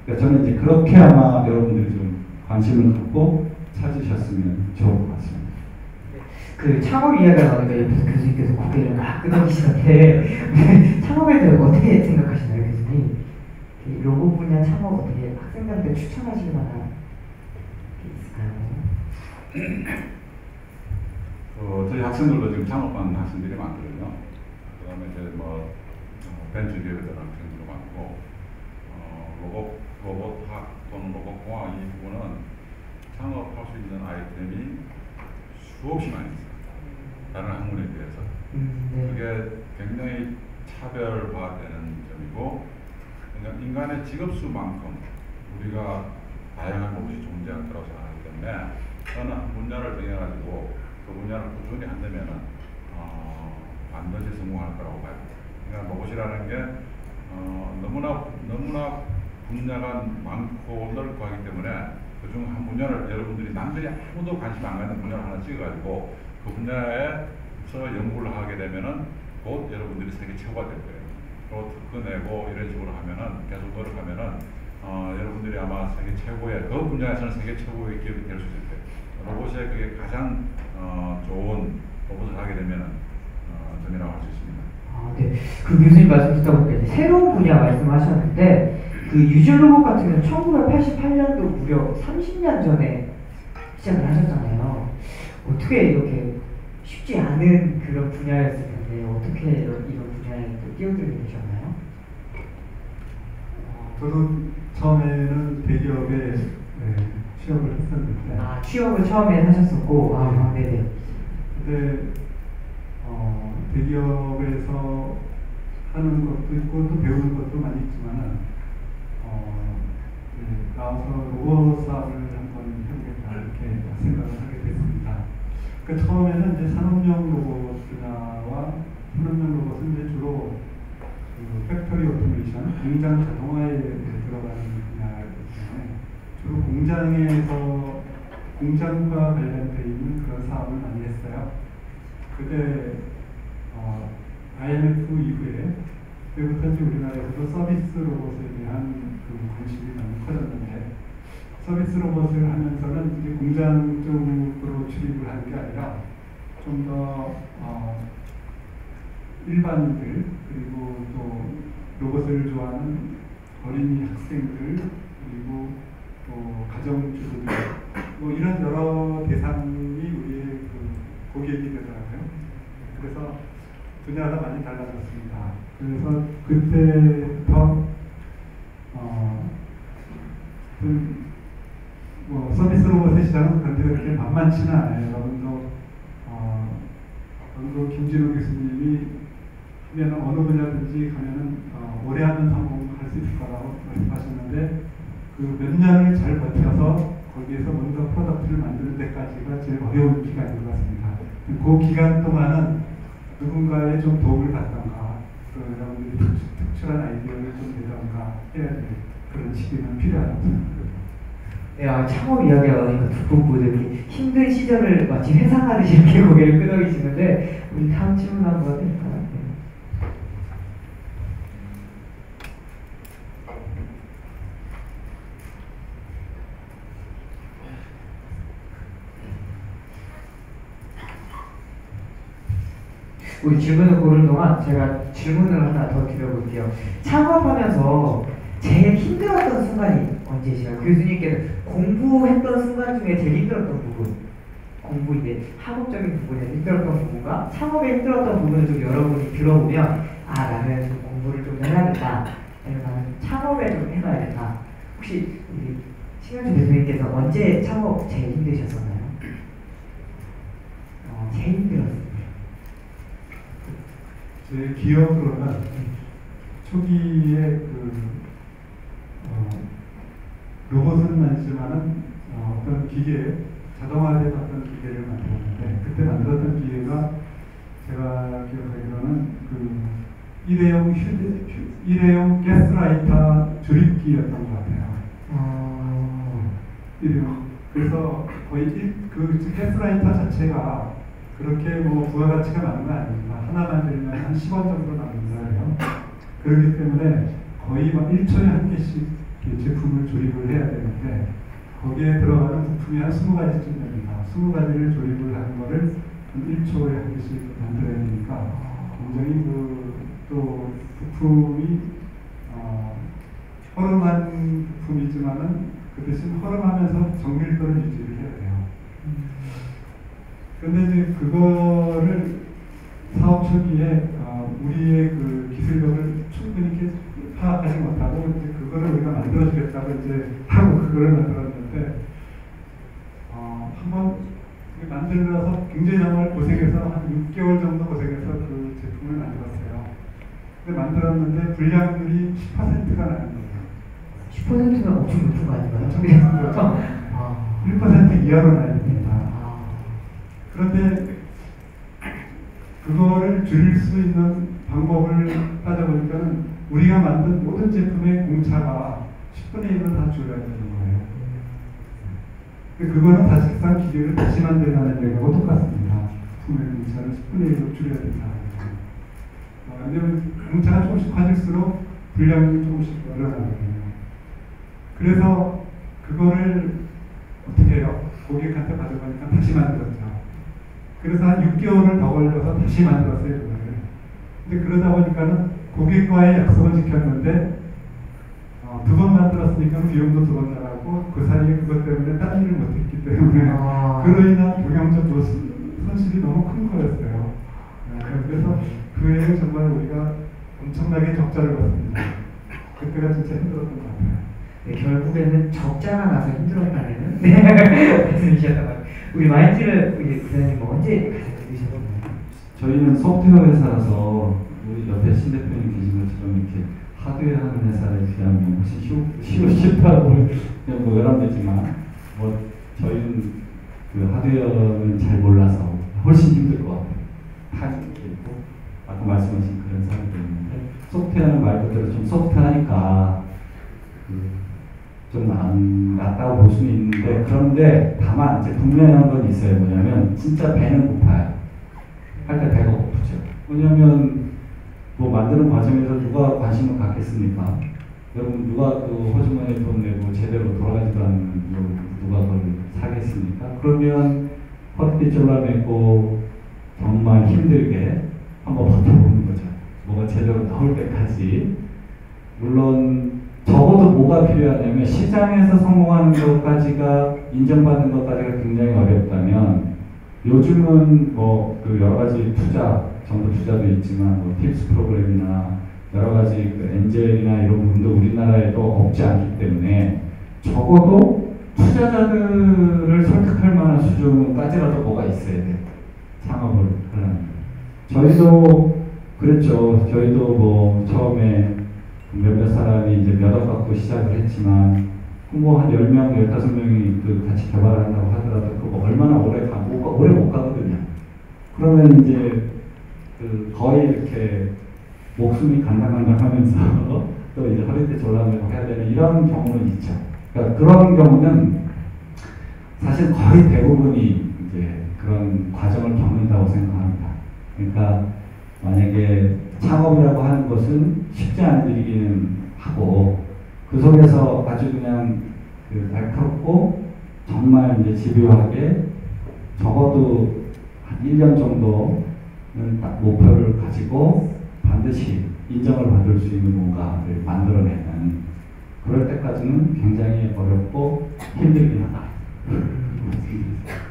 S7: 그러니까 저는 이제 그렇게 아마 여러분들이 좀 관심을 갖고 찾으셨으면 좋을 것 같습니다.
S2: 그 창업 이야기가 나오니까 옆에서 교수님께서 고개를 막 끄덕이시는데 창업에 대해 어떻게 생각하시나요, 교수님? 로봇 분야 창업 어떻게 학생들한테 추천하실 만한 게 있을까요?
S5: 저희 학생들도 지금 창업하는 학생들이 많거든요. 그다음에 이제 뭐 벤처 기업에 들어간 학생들도 많고 로봇학 또는 로봇공학 이 부분은 창업할 수 있는 아이템이 수없이 많이 있어요. 다른 학문에 비해서.
S2: 네.
S5: 그게 굉장히 차별화되는 점이고 그러니까 인간의 직업수만큼 우리가 다양한 로봇이 존재할 거라고 생각하기 때문에 어느 한 분야를 정해가지고 그 분야를 꾸준히 한다면은 반드시 성공할 거라고 봐요. 그러니까 로봇이라는 게 너무나 분야가 많고 넓고 하기 때문에 그중 한 분야를 여러분들이 남들이 아무도 관심 안 갖는 분야를 하나 찍어가지고 그 분야에서 연구를 하게 되면은 곧 여러분들이 세계 최고가 될 거예요. 또 특허 내고 이런 식으로 하면은 계속 노력하면은 여러분들이 아마 세계 최고의 그 분야에서는 세계 최고의 기업이 될 수 있을 거예요. 로봇에 그게 가장 좋은 로봇을 하게 되면은 점이라고 할 수 있습니다.
S2: 네. 그 교수님 말씀 듣다 보니까 새로운 분야 말씀하셨는데 그 유전 로봇 같은 경우는 1988년도 무려 30년 전에 시작을 하셨잖아요. 어떻게 이렇게 쉽지 않은 그런 분야였을 텐데 어떻게 이런 분야에 또 뛰어들게 되셨나요?
S6: 저도 처음에는 대기업에 취업을 했었는데
S2: 취업을 처음에 하셨었고 네네.
S6: 근데 대기업에서 하는 것도 있고 또 배우는 것도 많이 있지만은 나와서 로봇 사업을 한번 해보겠다 분야는 공장 자동화에 들어가는 분야이기 때문에 주로 공장에서 공장과 관련되어 있는 그런 사업을 많이 했어요. 그때 IMF 이후에 그때부터 이제 우리나라에서도 서비스 로봇에 대한 그 관심이 많이 커졌는데 서비스 로봇을 하면서는 이제 공장 쪽으로 출입을 하는 게 아니라 좀 더 일반인들 그리고 또 로봇을 좋아하는 어린이 학생들 그리고 또 가정주부들 뭐 이런 여러 대상이 우리의 그 고객이 되더라고요. 그래서 분야가 많이 달라졌습니다. 그래서 그때부터 뭐 서비스 로봇의 시장은 그렇게 만만치는 않아요. 여러분도 김진호 교수님이 하면 어느 분야든지 가면은 오래 하면 성공할 수 있을 거라고 말씀하셨는데 그 몇 년을 잘 버텨서 거기에서 뭔가 프로덕트를 만드는 데까지가 제일 어려운 기간인 것 같습니다. 그 기간 동안은 누군가의 좀 도움을 받던가 또 여러분들이 특출한 아이디어를 좀 내던가 해야 될 그런 시기는 필요하다고 생각합니다.
S2: 네, 창업 이야기가 나오니까 두 분들이 힘든 시절을 마치 회상하듯이 이렇게 고개를 끄덕이시는데 우리 다음 질문 한번 해볼까요? 네. 우리 질문을 고르는 동안 제가 질문을 하나 더 드려볼게요. 창업하면서 제일 힘들었던 순간이 언제시나요? 교수님께서 공부했던 순간 중에 제일 힘들었던 부분, 공부 이제 학업적인 부분에 힘들었던 부분과 창업에 힘들었던 부분을 좀 여러분이 들어보면 나는 좀 공부를 좀 해야겠다, 아니면 나는 창업에 좀 해봐야겠다. 혹시 우리 신현주 대표님께서 언제 창업 제일 힘드셨었나요? 제일 힘들었어요.
S6: 제 기억으로는 초기에 로봇은 아니지만은 어떤 기계, 자동화된 어떤 기계를 만들었는데 그때 만들었던 기계가 제가 기억하기로는 일회용 가스라이터 조립기였던 것 같아요. 일회용. 그래서 거의 그 가스라이터 자체가 그렇게 뭐 부가가치가 많은 건 아닙니다. 하나 만들면 한 10원 정도 나오는 거예요. 그렇기 때문에 거의 막 1초에 한 개씩 제품을 조립을 해야 되는데 거기에 들어가는 부품이 한 20가지쯤 됩니다. 20가지를 조립을 하는 거를 한 1초에 한 개씩 만들어야 되니까 굉장히 또 부품이 허름한 부품이지만은 그 대신 허름하면서 정밀도를 유지를 해야 돼요. 그런데 이제 그거를 사업 초기에 우리의 그 기술력을 충분히 이렇게 파악하지 못하고 이제 그거를 우리가 만들어주겠다고 이제 하고 그거를 만들었는데 한번 만들어서 굉장히 정말 고생해서 한 6개월 정도 고생해서 그 제품을 만들었어요. 근데 만들었는데 불량률이 10%가 나는 거예요.
S2: 10%면 엄청 높은 거 아닌가요?
S6: 1% 이하로 나야 됩니다. 그런데 그거를 줄일 수 있는 방법을 따져보니까는 우리가 만든 모든 제품의 공차가 10분의 1은 다 줄여야 되는 거예요. 그거는 사실상 기계를 다시 만들라는 얘기하고 똑같습니다. 제품의 공차를 10분의 1로 줄여야 된다. 왜냐하면 공차가 조금씩 커질수록 분량이 조금씩 늘어나거든요. 그래서 그거를 어떻게 해요? 고객한테 받아보니까 다시 만들었죠. 그래서 한 6개월을 더 걸려서 다시 만들었어요, 그거를. 근데 그러다 보니까는 고객과의 약속을 지켰는데, 2번 만들었으니까 비용도 2번 나가고, 그 사이에 그것 때문에 딴 일을 못했기 때문에, 그로 인한 경영적 손실이 너무 큰 거였어요. 그래서 그 해에 정말 우리가 엄청나게 적자를 봤습니다. 그때가 진짜 힘들었던 것 같아요.
S2: 네, 결국에는 적자가 나서 힘들었다는 말씀이셨던 것 같아요. 우리 마인드를 우리 부장님 언제 가장 힘드셨나요?
S7: 저희는 소프트웨어 회사라서 우리 옆에 신 대표님 계신 것처럼 이렇게 하드웨어 하는 회사에 비하면 훨씬 쉽다고 뭐 외람되지만 뭐 저희는 그 하드웨어는 잘 몰라서 훨씬 힘들 것 같아요. 다 있고 아까 말씀하신 그런 사람들 때문에 소프트웨어 소프트웨어는 말 그대로 좀 소프트하니까 좀 안 낫다고 볼 수는 있는데, 그런데 다만 이제 분명한 건 있어요. 뭐냐면 진짜 배는 고파요. 할 때 배가 고프죠. 왜냐면 뭐 만드는 과정에서 누가 관심을 갖겠습니까? 여러분 누가 그 호주머니 돈 내고 제대로 돌아가지도 않는 누가 그걸 사겠습니까? 그러면 허리띠 졸라매고 정말 힘들게 한번 버텨보는 거죠. 뭐가 제대로 나올 때까지. 물론 적어도 뭐가 필요하냐면 시장에서 성공하는 것까지가 인정받는 것까지가 굉장히 어렵다면 요즘은 뭐 그 여러 가지 투자, 정부 투자도 있지만 뭐 팁스 프로그램이나 여러 가지 그 엔젤이나 이런 부분도 우리나라에도 없지 않기 때문에 적어도 투자자들을 설득할 만한 수준까지라도 뭐가 있어야 돼. 창업을 하려면. 저희도 그랬죠. 저희도 뭐 처음에 몇몇 사람이 이제 몇 억 갖고 시작을 했지만 뭐 한 10명, 15명이 그 같이 개발을 한다고 하더라도 그거 얼마나 오래 가고 오래 못 가거든요. 그러면 이제 그 거의 이렇게 목숨이 간당간당 하면서 또 이제 허리띠 졸라매고 해야 되는 이런 경우는 있죠. 그러니까 그런 경우는 사실 거의 대부분이 이제 그런 과정을 겪는다고 생각합니다. 그러니까 만약에 창업이라고 하는 것은 쉽지 않은 일이기는 하고 그 속에서 아주 그냥 그 날카롭고 정말 이제 집요하게 적어도 한 1년 정도는 딱 목표를 가지고 반드시 인정을 받을 수 있는 뭔가를 만들어내는 그럴 때까지는 굉장히 어렵고 힘들긴 하다.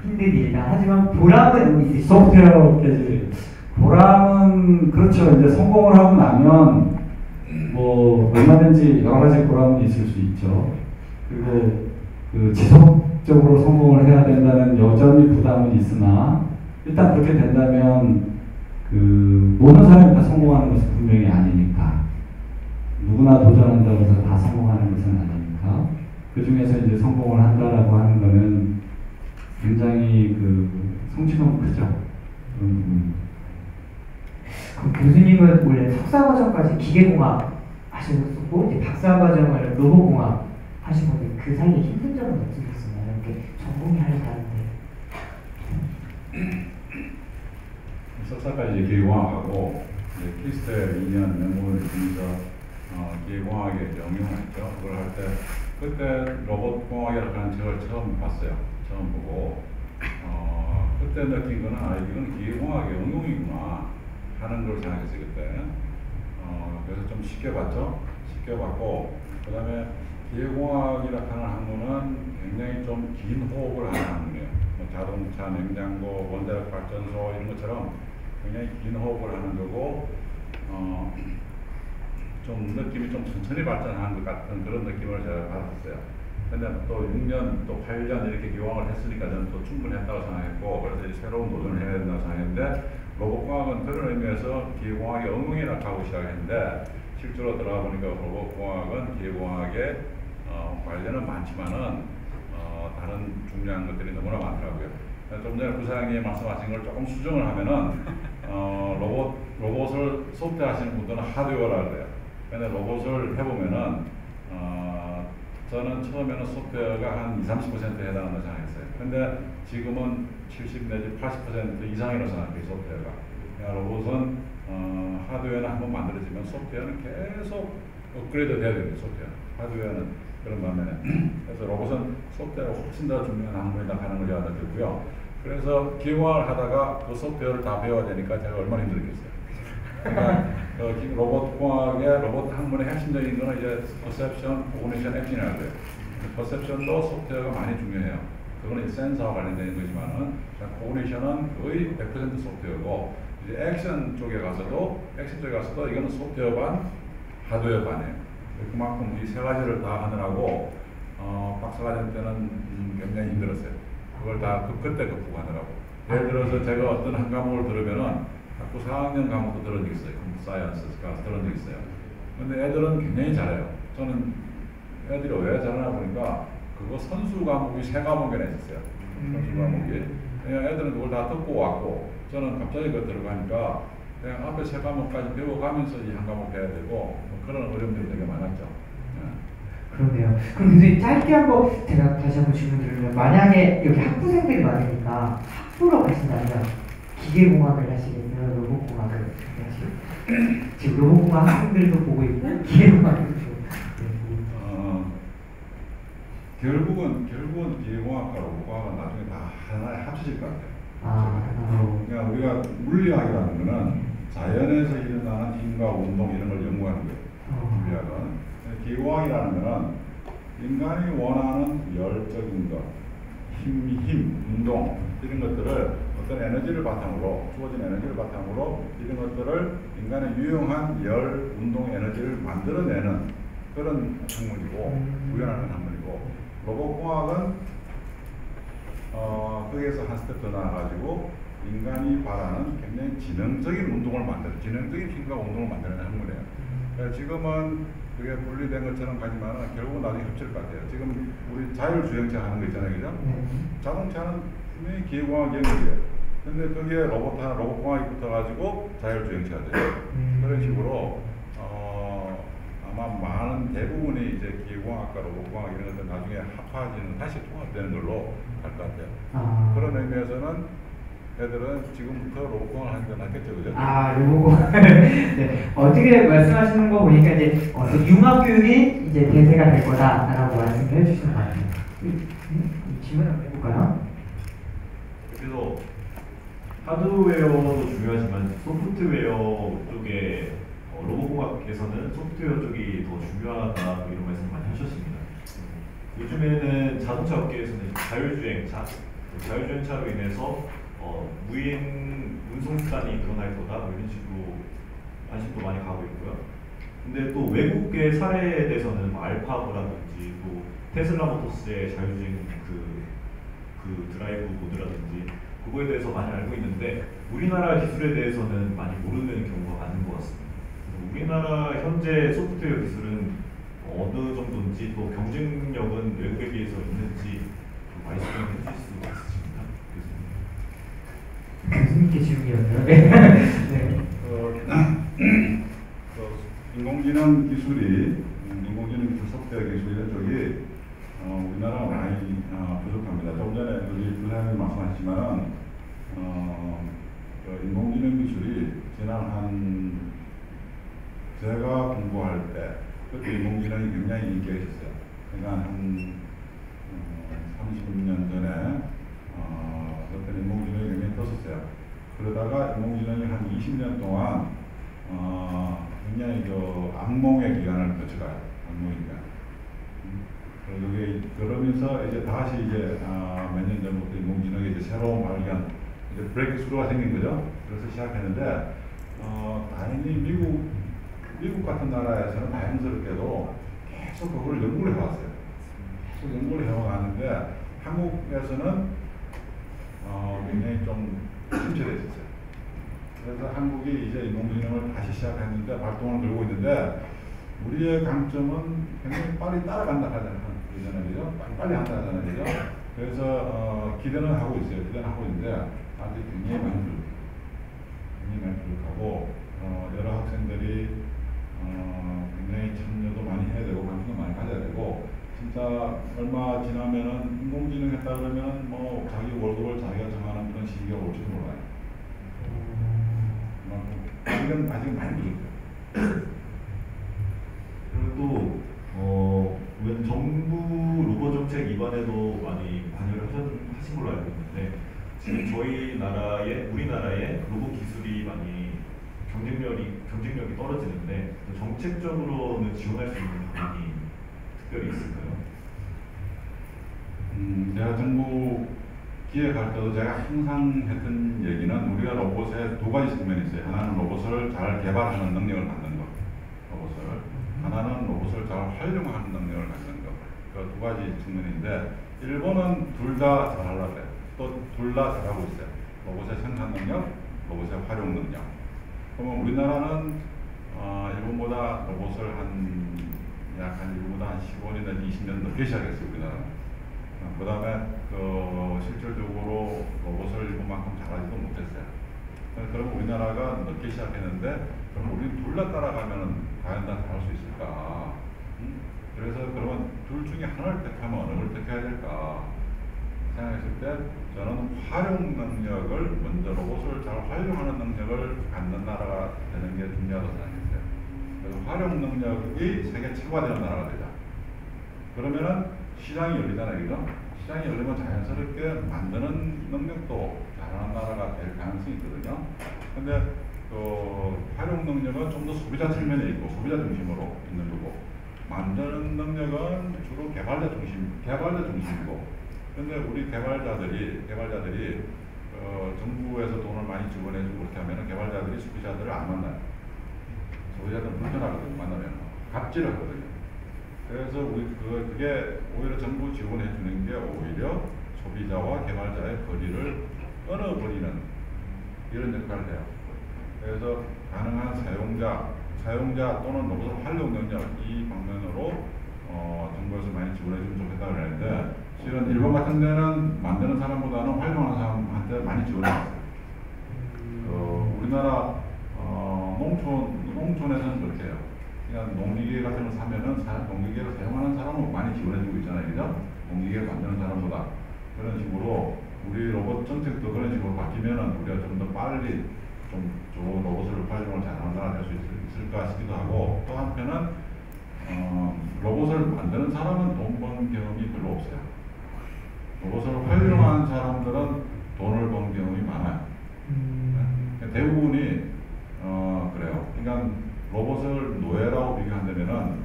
S2: 힘들다. 하지만 보람은 있으시죠?
S7: 소프트웨어 깨지. 보람은 그렇죠. 이제 성공을 하고 나면 뭐 얼마든지 여러 가지 보람은 있을 수 있죠. 그리고 그 지속적으로 성공을 해야 된다는 여전히 부담은 있으나 일단 그렇게 된다면 그 모든 사람이 다 성공하는 것은 분명히 아니니까 누구나 도전한다고 해서 다 성공하는 것은 아니니까 그 중에서 이제 성공을 한다라고 하는 거는 굉장히 그 성취감이 크죠.
S2: 그럼 교수님은 원래 석사과정까지 기계공학 하셨었고 이제 박사과정을 로봇공학 하신 건데 그 사이에 힘든 점은 없으셨나요? 이렇게 전공이 하셨다는데.
S5: 석사까지 기계공학하고 키스텔 2년 연구를 하면서 기계공학에 응용했죠. 그걸 할 때 그때 로봇공학이라고 하는 책을 처음 봤어요. 처음 보고 그때 느낀 거는 이건 기계공학의 응용이구나 하는 걸 생각했어요. 그때. 그래서 좀 쉽게 봤죠. 쉽게 봤고 그 다음에 기계공학이라고 하는 학문은 굉장히 좀 긴 호흡을 하는 학문이에요. 뭐 자동차, 냉장고, 원자력 발전소 이런 것처럼 굉장히 긴 호흡을 하는 거고 좀 느낌이 좀 천천히 발전하는 것 같은 그런 느낌을 제가 받았어요. 근데 또 6년 또 8년 이렇게 기왕을 했으니까 저는 또 충분했다고 생각했고 그래서 이제 새로운 도전을 해야 된다고 생각했는데 로봇공학은 그런 의미에서 기계공학의 응용이라고 하고 시작했는데 실제로 들어가 보니까 로봇공학은 기계공학에 관련은 많지만은 다른 중요한 것들이 너무나 많더라고요. 좀 전에 부사장님이 말씀하신 걸 조금 수정을 하면은 로봇을 소프트웨어 하시는 분들은 하드웨어라고 그래요. 근데 로봇을 해보면은 저는 처음에는 소프트웨어가 한 20-30% 해당한다고 생각했어요. 근데 지금은 70 내지 80% 이상이라고 생각해요. 소프트웨어가. 그러니까 로봇은 하드웨어는 한번 만들어지면 소프트웨어는 계속 업그레이드 돼야 됩니다. 소프트웨어. 하드웨어는 그런 반면에 그래서 로봇은 소프트웨어가 훨씬 더 중요한 학문이다 하는 걸 제가 느꼈고요. 그래서 기계공학을 하다가 그 소프트웨어를 다 배워야 되니까 제가 얼마나 힘들었겠어요. 그러니까 로봇공학의 로봇 학문의 핵심적인 거는 이제 퍼셉션, 코그니션, 액션이라고 해요. 퍼셉션도 소프트웨어가 많이 중요해요. 그거는 이제 센서와 관련된 거지만은 코그니션은 거의 100% 소프트웨어고 이제 액션 쪽에 가서도 이거는 소프트웨어 반, 하드웨어 반이에요. 그만큼 이 세 가지를 다 하느라고 박사과정 때는 굉장히 힘들었어요. 그걸 다 그때 극복하느라고. 예를 들어서 제가 어떤 한 과목을 들으면은 학부 4학년 과목도 들은 적 있어요. 컴퓨터 사이언스가 들은 적 있어요. 근데 애들은 굉장히 잘해요. 저는 애들이 왜 잘하나 보니까 그거 선수 과목이 3과목이나 있었어요. 선수 과목이. 그냥 애들은 그걸 다 듣고 왔고 저는 갑자기 그거 들어가니까 그냥 앞에 세 과목까지 배워가면서 이 한 과목 해야 되고 뭐 그런 어려움들이 되게 많았죠.
S2: 그러네요. 그럼 선생님 짧게 한번 제가 다시 한번 질문 드리면 만약에 여기 학부생들이 많으니까 학부로 가신다면 기계공학을 하시겠어요? 로봇공학을 하시겠어요? 지금 로봇공학 학생들도 보고 있고 기계공학도 좀
S5: 결국은 기계공학과 로봇공학은 나중에 다 하나에 합쳐질 것 같아요. 그러니까 우리가 물리학이라는 거는 자연에서 일어나는 힘과 운동 이런 걸 연구하는 거예요. 물리학은. 기계공학이라는 거는 인간이 원하는 열적인 것, 힘, 운동 이런 것들을 어떤 에너지를 바탕으로 주어진 에너지를 바탕으로 이런 것들을 인간의 유용한 열, 운동 에너지를 만들어내는 그런 학문이고 구현하는 학문이고 로봇공학은 거기에서 한 스텝 더 나아가지고 인간이 바라는 굉장히 지능적인 운동을 만드는 지능적인 힘과 운동을 만드는 학문이에요. 그러니까 지금은 그게 분리된 것처럼 가지만 결국은 나중에 합칠 것 같아요. 지금 우리 자율주행차 하는 거 있잖아요, 그죠? 자동차는 분명히 기계공학 영역이에요. 근데 거기에 로봇공학이 붙어가지고 자율주행차가 돼요. 그런 식으로 아마 많은 대부분이 이제 기계공학과 로봇공학 이런 것들 나중에 합하지는 다시 통합되는 걸로 갈 것 같아요. 그런 의미에서는 애들은 지금부터 로봇공학을 하는 게 낫겠죠, 그죠?
S2: 로봇공학. 네. 어떻게 말씀하시는 거 보니까 이제 융합교육이 이제 대세가 될 거다라고 말씀을 해주시는 것 같아요. 질문 한번 해볼까요?
S3: 그래서 하드웨어도 중요하지만 소프트웨어 쪽에 로봇공학에서는 소프트웨어 쪽이 더 중요하다 이런 말씀 많이 하셨습니다. 요즘에는 자동차 업계에서는 자율주행차로 인해서 무인 운송수단이 늘어날 거다 뭐 이런 식으로 관심도 많이 가고 있고요. 근데 또 외국의 사례에 대해서는 뭐 알파고라든지 또 테슬라 모터스의 자율주행 그 드라이브 모드라든지 그거에 대해서 많이 알고 있는데 우리나라 기술에 대해서는 많이 모르는 경우가 많은 것 같습니다. 그래서 우리나라 현재 소프트웨어 기술은 어느 정도인지 또 경쟁력은 외국에 비해서 있는지 말씀해 주실 수 있으십니까?
S2: 교수님께 질문이었나요? 네.
S5: 인공지능 기술이 인공지능 기술 소프트웨어 기술 이런 쪽이 우리나라가 많이 부족합니다. 조금 전에 우리 부사장님 말씀하셨지만 인공지능 기술이 지난 제가 공부할 때 그때 인공지능이 굉장히 인기가 있었어요. 그러니까 한 30년 전에 그때 인공지능이 굉장히 떴었어요. 그러다가 인공지능이 한 20년 동안 굉장히 악몽의 기간을 거쳐가요. 악몽의 기간. 그러면서 이제 다시 몇 년 전부터 인공지능의 이제 새로운 발견, 이제 브레이크 스루가 생긴 거죠. 그래서 시작했는데 다행히 미국 같은 나라에서는 다행스럽게도 계속 그걸 연구를 해왔어요. 계속 연구를 해왔는데 한국에서는 굉장히 좀 침체되어 있었어요. 그래서 한국이 이제 인공지능을 다시 시작했는데 발동을 들고 있는데 우리의 강점은 굉장히 빨리 따라간다 하잖아요. 그죠? 빨리 한다 하잖아요. 그죠? 그래서 기대는 하고 있어요. 기대는 하고 있는데 아직 굉장히 많이 부족하고 여러 학생들이 굉장히 참여도 많이 해야 되고 관심도 많이 가져야 되고 진짜 얼마 지나면은 인공지능 했다 그러면 뭐 자기 월급을 자기가 정하는 그런 시기가 올지도 몰라요. 아직은 많이 부족해요.
S3: 그리고 또 정부 로봇 정책 이번에도 많이 관여를 하신 걸로 알고 있는데 지금 우리나라의 로봇 기술이 많이 경쟁력이 떨어지는데 정책적으로는 지원할 수 있는 방안이 특별히 있을까요?
S5: 제가 정부 기획할 때도 제가 항상 했던 얘기는 우리가 로봇에 두 가지 측면이 있어요. 하나는 로봇을 잘 개발하는 능력을 갖는 것, 하나는 로봇을 잘 활용하는 능력을 갖는 것. 그 두 가지 측면인데 일본은 둘 다 잘하려고 해요. 또 둘 다 잘하고 있어요. 로봇의 생산 능력, 로봇의 활용 능력. 그러면 우리나라는 일본보다 로봇을 약 15년 내지 20년 늦게 시작했어요. 우리나라는. 그 다음에 실질적으로 로봇을 일본만큼 잘하지도 못했어요. 그럼 우리나라가 늦게 시작했는데 그럼 우리 둘 다 따라가면 과연 다 잘할 수 있을까? 그래서 그러면 둘 중에 하나를 택하면 어느 걸 택해야 될까 생각했을 때 저는 활용 능력을 먼저 로봇을 잘 활용하는 능력을 갖는 나라가 되는 게 중요하다고 생각했어요. 그래서 활용 능력이 세계 최고가 되는 나라가 되자. 그러면은 시장이 열리잖아요, 그죠? 시장이 열리면 자연스럽게 만드는 능력도 잘하는 나라가 될 가능성이 있거든요. 근데 그 활용 능력은 좀 더 소비자 측면에 있고 소비자 중심으로 있는 거고 만드는 능력은 주로 개발자 중심이고 근데 우리 개발자들이 정부에서 돈을 많이 지원해주고 그렇게 하면 개발자들이 소비자들을 안 만나요. 소비자들은 불편하거든요. 만나면 갑질을 하거든요. 그래서 그게 오히려 정부 지원해 주는 게 오히려 소비자와 개발자의 거리를 끊어버리는 이런 역할을 해요. 그래서 가능한 사용자 또는 로봇 활용 능력 이 방면으로 정부에서 많이 지원해 주면 좋겠다고 그랬는데 실은 일본 같은 데는 만드는 사람보다는 활용하는 사람한테 많이 지원해요. 우리나라 농촌에서는 그렇게 해요. 그냥 농기계 같은 걸 사면은 농기계를 사용하는 사람은 많이 지원해주고 있잖아요, 그죠? 농기계 만드는 사람보다 그런 식으로 우리 로봇 정책도 그런 식으로 바뀌면은 우리가 좀 더 빨리 좀 좋은 로봇을 활용을 잘하는 나라 될 수 있을까 싶기도 하고 또 한편은 로봇을 만드는 사람은 돈 번 경험이 별로 없어요. 로봇을 활용하는 사람들은 돈을 번 경험이 많아요. 대부분이 그래요. 그러니까 로봇을 노예라고 비교한다면은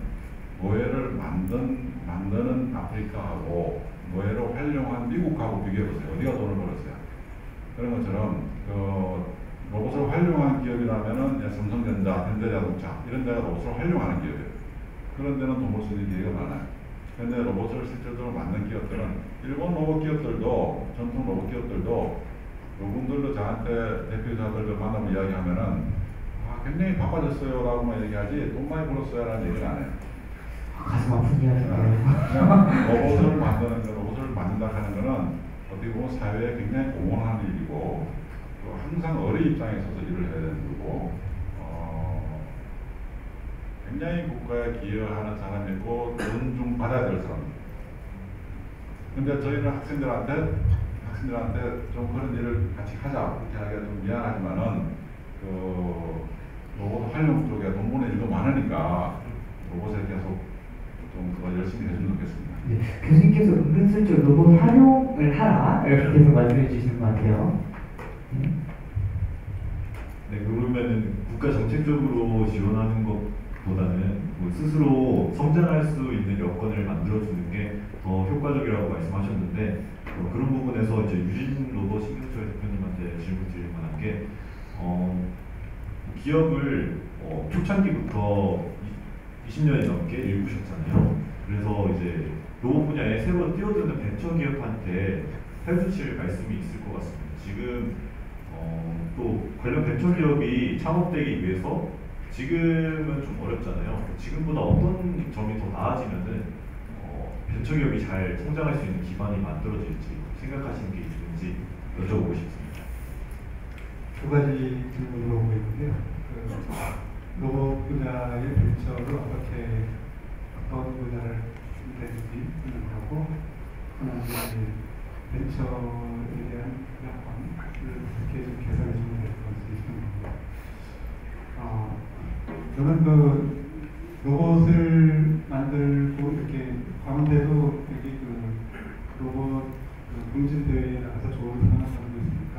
S5: 노예를 만드는 아프리카하고 노예를 활용한 미국하고 비교해보세요. 어디가 돈을 벌었어요? 그런 것처럼 로봇을 활용한 기업이라면은 삼성전자, 현대자동차 이런 데가 로봇을 활용하는 기업이에요. 그런 데는 돈 벌 수 있는 기회가 많아요. 그런데 로봇을 실질적으로 만든 기업들은 일본 로봇 기업들도 전통 로봇 기업들도 요분들도 저한테 대표자들을 만나면 이야기하면은 굉장히 바빠졌어요 라고만 얘기하지 돈 많이 벌었어요 라는 얘기는 안 해요.
S2: 가슴 아픈 이야기네요.
S5: 로봇을 만든다 하는 거는 어떻게 보면 사회에 굉장히 공헌하는 일이고 또 항상 어뢰 입장에 서서 일을 해야 되는 거고 굉장히 국가에 기여하는 사람이고 돈 좀 받아야 될 사람입니다. 근데 저희는 학생들한테 좀 그런 일을 같이 하자 이렇게 하기가 좀 미안하지만은 로봇 활용 쪽에 돈 버는 일도 많으니까 로봇에 계속 좀 더 열심히 해주면 좋겠습니다.
S2: 네, 교수님께서 은근슬쩍 로봇 활용을 하라 이렇게 계속 말씀해 주시는 것 같아요.
S3: 네, 그러면은 국가 정책적으로 지원하는 것보다는 뭐 스스로 성장할 수 있는 여건을 만들어주는 게 더 효과적이라고 말씀하셨는데 그런 부분에서 이제 유진 로봇 신경철 대표님한테 질문 드릴 만한 게 기업을 초창기부터 20년이 넘게 일구셨잖아요. 그래서 이제 로봇 분야에 새로 뛰어드는 벤처 기업한테 해주실 말씀이 있을 것 같습니다. 지금 또 관련 벤처 기업이 창업되기 위해서 지금은 좀 어렵잖아요. 지금보다 어떤 점이 더 나아지면은 벤처 기업이 잘 성장할 수 있는 기반이 만들어질지 생각하시는 게 있는지 여쭤보고 싶습니다.
S6: 두 가지 질문을 하고 있는데요. 로봇 분야의 벤처를 어떤 분야를 되는지 하고 하나는 벤처에 대한 약관을 어떻게 좀 개선해 주면 될 것인지 싶습니다. 저는 로봇을 만들고 이렇게 광운대도 여기 로봇 공진대회에 나가서 좋은 상을 받고 있으니까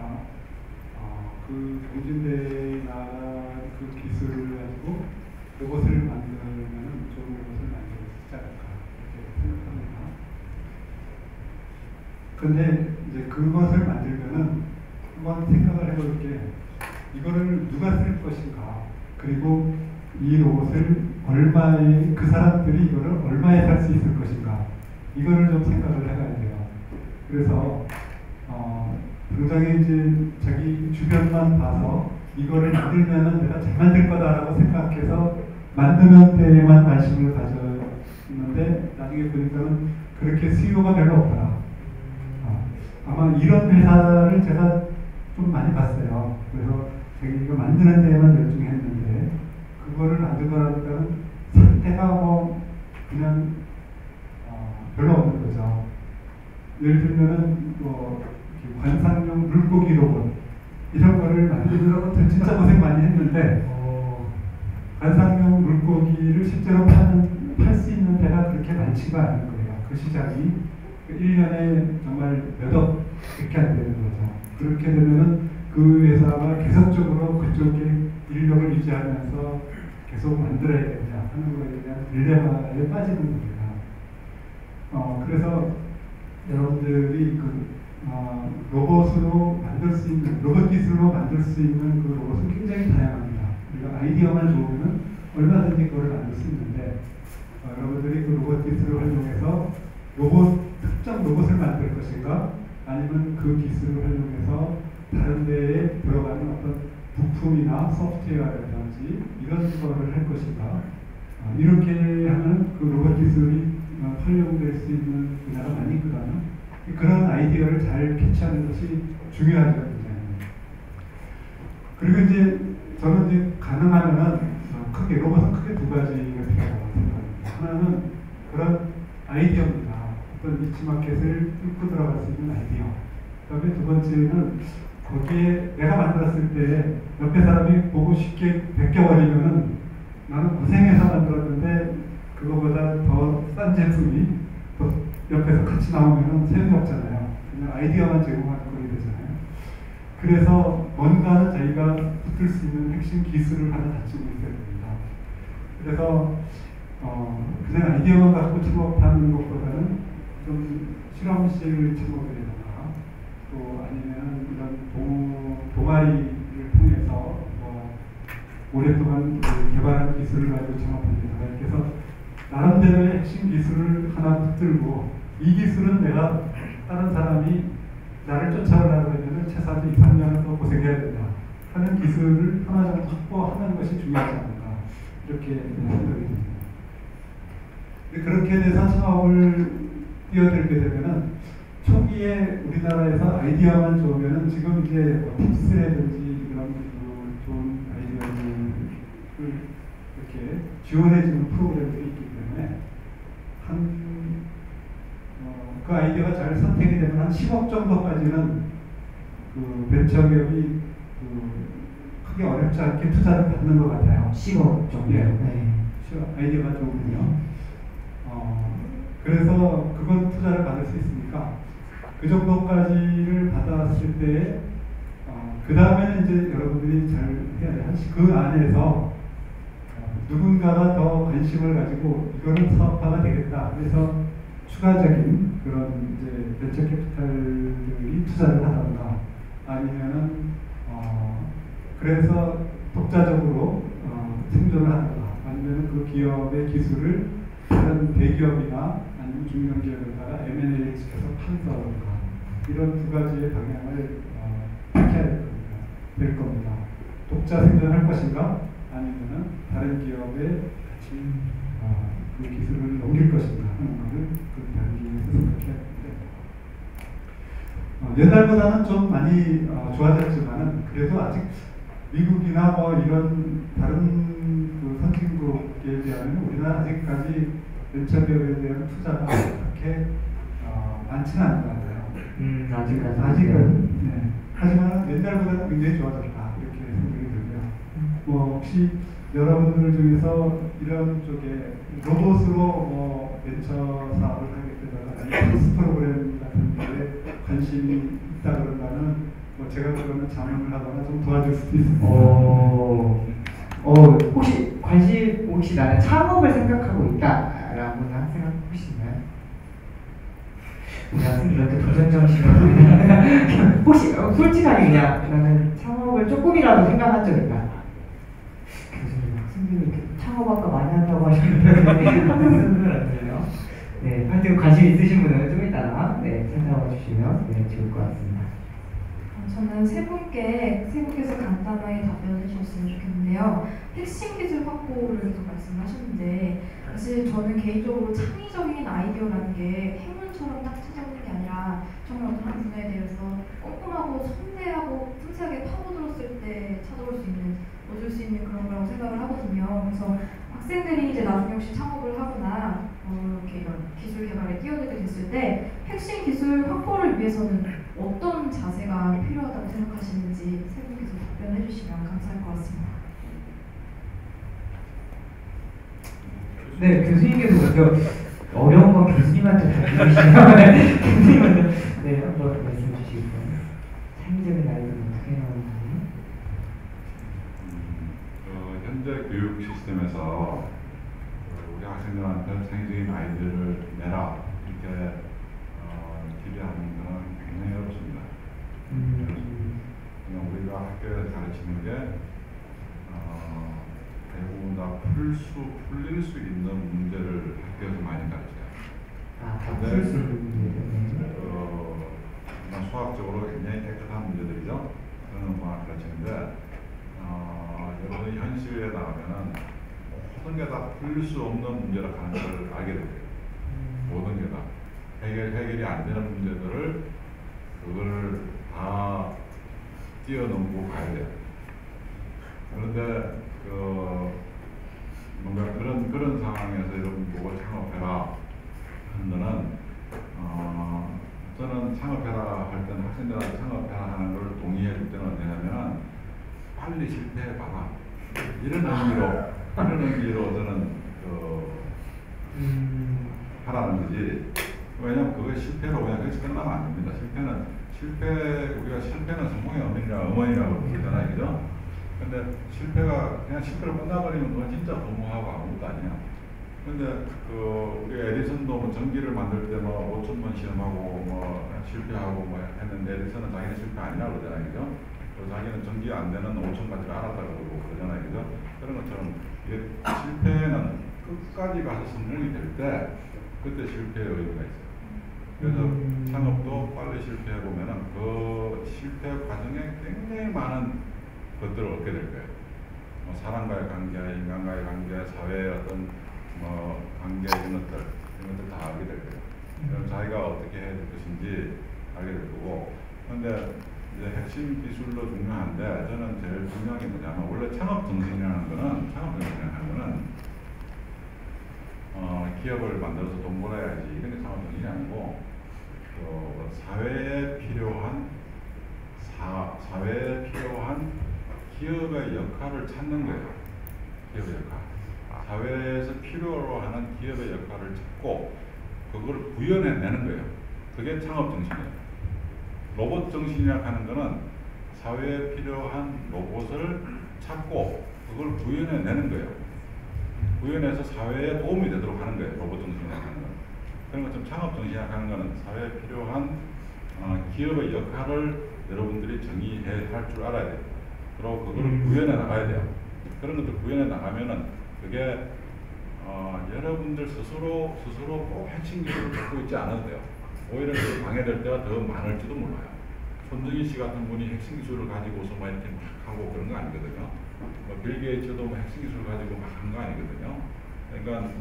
S6: 그 공진대회에 나간 그 기술을 가지고 로봇을 만들면 좋은 로봇을 만들 수 있지 않을까 이렇게 생각합니다. 그런데 이제 그것을 만들면은 한번 생각을 해볼 게 이거를 누가 쓸 것인가 그리고 이 로봇을 얼마에 그 사람들이 이거를 얼마에 살 수 있을 것인가 이거를 좀 생각을 해봐야 돼요. 그래서 당장에 이제 자기 주변만 봐서 이거를 만들면은 내가 잘 만들 거다라고 생각해서 만드는 데에만 관심을 가졌는데 나중에 보니까는 그렇게 수요가 별로 없더라. 아마 이런 회사를 제가 좀 많이 봤어요. 그래서 자기가 만드는 데에만 열중했는데 그거를 만들더라도 상태가 뭐 그냥 별로 없는 거죠. 예를 들면은 뭐 관상용 물고기 로봇 이런 거를 만들려고 진짜 고생 많이 했는데 관상용 물고기를 실제로 팔 수 있는 데가 그렇게 많지가 않은 거예요. 그 시장이 1년에 정말 몇 억밖에 안 되는 거죠. 그렇게 되면은 그 회사가 계속적으로 그쪽에 인력을 유지하면서 계속 만들어야 되냐 하는 거에 대한 딜레마에 빠지는 겁니다. 그래서 여러분들이 로봇으로 만들 수 있는, 로봇 기술로 만들 수 있는 그 로봇은 굉장히 다양합니다. 우리가 아이디어만 좋으면 얼마든지 그걸 만들 수 있는데, 여러분들이 그 로봇 기술을 활용해서 특정 로봇을 만들 것인가, 아니면 그 기술을 활용해서 다른 데에 들어가는 어떤 부품이나 소프트웨어라든지 이런 거를 할 것인가, 이렇게 하면 그 로봇 기술이 활용될 수 있는 분야가 많이 있거든요. 그런 아이디어를 잘 캐치하는 것이 중요하죠. 그리고 이제 저는 이제 가능하면은 로봇은 크게 두 가지가 필요하다고 생각합니다. 하나는 그런 아이디어입니다. 어떤 니치마켓을 뚫고 들어갈 수 있는 아이디어. 그다음에 두 번째는 거기에 내가 만들었을 때 옆에 사람이 보고 쉽게 베껴버리면은 나는 고생해서 만들었는데 그거보다 더 싼 제품이 또 옆에서 같이 나오면 소용이 없잖아요. 그냥 아이디어만 제공하는 꼴이 되잖아요. 그래서 뭔가는 자기가 붙을 수 있는 핵심 기술을 하나 가지고 있어야 됩니다. 그래서 그냥 아이디어만 갖고 창업하는 것보다는 좀 실험실 창업이라든가 또 아니면 이런 동아리를 통해서 오랫동안 개발한 기술을 가지고 창업합니다. 그래서 나름대로의 핵심 기술을 하나 붙들고 이 기술은 내가 다른 사람이 나를 쫓아오려고 하면 최소한 2, 3년은 더 고생해야 된다 하는 기술을 하나 정도 확보하는 것이 중요하지 않을까 이렇게 생각이 듭니다. 그렇게 돼서 창업을 뛰어들게 되면은 초기에 우리나라에서 아이디어만 좋으면은 지금 이제 팁스라든지 이런 좋은 아이디어를 이렇게 지원해주는 프로그램들이 있기 때문에 그 아이디어가 잘 선택이 되면 한 10억 정도까지는 그 벤처기업이 크게 어렵지 않게 투자를 받는 것 같아요.
S2: 10억 정도.
S6: 네. 아이디어가 좋으면요. 그래서 그건 투자를 받을 수 있으니까 그 정도까지를 받았을 때 그 다음에는 이제 여러분들이 잘 해야 돼요. 그 안에서 누군가가 더 관심을 가지고 이거는 사업화가 되겠다. 그래서 추가적인 그런 이제 벤처 캐피탈들이 투자를 하던가 아니면은 그래서 독자적으로 생존을 하던가 아니면 그 기업의 기술을 다른 대기업이나 아니면 중견 기업에다가 M&A를 시켜서 판다던가 이런 두 가지의 방향을 택해야 될 겁니다. 독자 생존할 것인가 아니면은 다른 기업에 같이 그 기술을 넘길 것인가 하는 것을 그 다른 기업에서 생각해야 되는데 옛날보다는 좀 많이 좋아졌지만은 그래도 아직 미국이나 뭐 이런 다른 그 선진국에 비하면 우리나라 아직까지 벤처기업에 대한 투자가 그렇게 많지는 않은 것 같아요. 아직은. 네. 하지만 옛날보다는 굉장히 좋아졌다 이렇게 생각이 들고요. 뭐 혹시 여러분들 중에서 이런 쪽에 로봇으로 뭐 벤처 사업을 하게 되거나 코스 프로그램 같은 데 관심이 있다 그런다면 뭐 제가 그러면 자문을 하거나 좀 도와줄 수도 있습니다.
S2: 혹시 관심 혹시 나는 창업을 생각하고 있다라고나 생각 혹시 있나요? 이렇게 도전 정신을 혹시 솔직하게 그냥 나는 창업을 조금이라도 생각한 적 있다. 교수님, 학생들이 창업학과 많이 한다고 하셨는데 학생들은 어떠세요? 네, 하여튼 관심 있으신 분은 좀 이따가 찾아와 주시면 좋을 것 같습니다.
S4: 저는 세 분께서 간단하게 답변해 주셨으면 좋겠는데요. 핵심 기술 확보를 계속 말씀하셨는데 사실 저는 개인적으로 창의적인 아이디어라는 게 행운처럼 딱 찾아오는 게 아니라 정말 어떤 한 분야에 대해서 꼼꼼하고 섬세하고 틈새하게 파고들었을 때 때 찾아올 수 있는, 얻을 수 있는 그런 거라고 생각을 하거든요. 그래서 학생들이 이제 나중에 혹시 창업을 하거나 이렇게 이런 기술 개발에 뛰어들게 됐을 때 핵심 기술 확보를 위해서는 어떤 자세가 필요하다고 생각하시는지 세 분께서 답변해 주시면 감사할 것 같습니다.
S2: 네, 교수님께서 먼저 어려운 건 교수님한테 답변해주시면 네, 교수님한테 네, 한번 말씀해 주시겠어요? 창의적인 아이디어는 어떻게 나오는지.
S5: 현재 교육 시스템에서 우리 학생들한테 창의적인 아이디어를 내라 이렇게 기대하는 것은 굉장히 어렵습니다. 그냥 우리가 학교에서 가르치는 게 대부분 다 풀릴 수 있는 문제를 학교에서 많이 가르쳐요.
S2: 다 풀 수 있는 문제죠.
S5: 수학적으로 굉장히 깨끗한 문제들이죠. 그런 것만 가르치는데 여러분이 현실에 나가면은 모든 게 다 풀릴 수 없는 문제라 하는 걸 알게 돼요. 모든 게 다 해결이 안 되는 문제들을 그걸 다 뛰어넘고 가야 돼요. 그런데 뭔가 그런 상황에서 여러분 보고 창업해라 하는 거는 저는 창업해라 할 때는 학생들한테 창업해라 하는 걸 동의해 줄 때는 어떠냐면 빨리 실패해봐라 이런 의미로 저는 하라는 거지. 왜냐면 그게 실패로 그냥 그렇게 끝나면 안 됩니다. 우리가 실패는 성공의 어머니라고 부르잖아요, 그죠? 근데 실패가 그냥 실패로 끝나버리면 그건 진짜 허무하고 아무것도 아니야. 근데 우리 에디슨도 뭐 전기를 만들 때 뭐 5,000번 실험하고 뭐 실패하고 뭐 했는데 에디슨은 자기는 실패 아니라고 그러잖아요, 그죠? 자기는 전기 안 되는 5,000가지를 알았다고 그러잖아요, 그죠? 그런 것처럼 이게 실패는 끝까지 가서 성공이 될 때 그때 실패의 의미가 있어요. 그래서 창업도 빨리 실패해 보면은 그 실패 과정에 굉장히 많은 것들을 얻게 될 거예요. 뭐 사람과의 관계, 인간과의 관계, 사회의 어떤 관계 이런 것들 다 알게 될 거예요. 그럼 자기가 어떻게 해야 될 것인지 알게 될 거고. 그런데 이제 핵심 기술도 중요한데 저는 제일 중요한 게 뭐냐면 원래 창업 정신이라는 거는 기업을 만들어서 돈 벌어야지 이런 게 창업 정신이 아니고 사회에 필요한 기업의 역할을 찾는 거예요. 기업의 역할. 사회에서 필요로 하는 기업의 역할을 찾고 그걸 구현해내는 거예요. 그게 창업 정신이에요. 로봇 정신이라고 하는 거는 사회에 필요한 로봇을 찾고 그걸 구현해내는 거예요. 구현해서 사회에 도움이 되도록 하는 거예요. 로봇 정신이라고 하는 거는. 그런 것처럼 창업 정신이라고 하는 거는 사회에 필요한 기업의 역할을 여러분들이 정의할 줄 알아야 돼요. 그리고 그걸 구현해 나가야 돼요. 그런 것들 구현해 나가면은 그게 여러분들 스스로 꼭 핵심 기술을 갖고 있지 않아도 돼요. 오히려 그 방해될 때가 더 많을지도 몰라요. 손정희 씨 같은 분이 핵심 기술을 가지고서 막 이렇게 막 하고 그런 거 아니거든요. 빌 게이츠도 뭐 핵심 기술을 가지고 막 한 거 아니거든요. 그러니까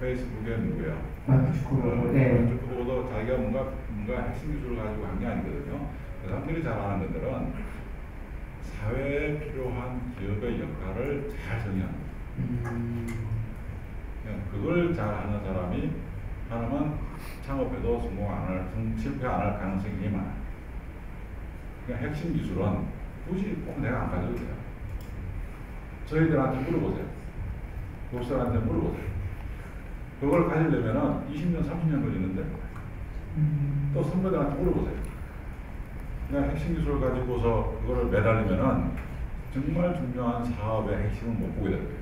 S5: 페이스북에 누구야? 주크버거도 자기가 뭔가 핵심 기술을 가지고 한 게 아니거든요. 그 사람들이 잘하는 것들은 사회에 필요한 기업의 역할을 잘 정의하는 거예요. 그걸 잘하는 사람은 창업해도 실패 안 할 가능성이 많아요. 그러니까 핵심 기술은 굳이 꼭 내가 안 가져도 돼요. 저희들한테 물어보세요. 독서한테 물어보세요. 그걸 가지려면 20년, 30년 걸리는데 또 선배들한테 물어보세요. 그냥 핵심 기술을 가지고서 그거를 매달리면은 정말 중요한 사업의 핵심은 못 보게 됩니다.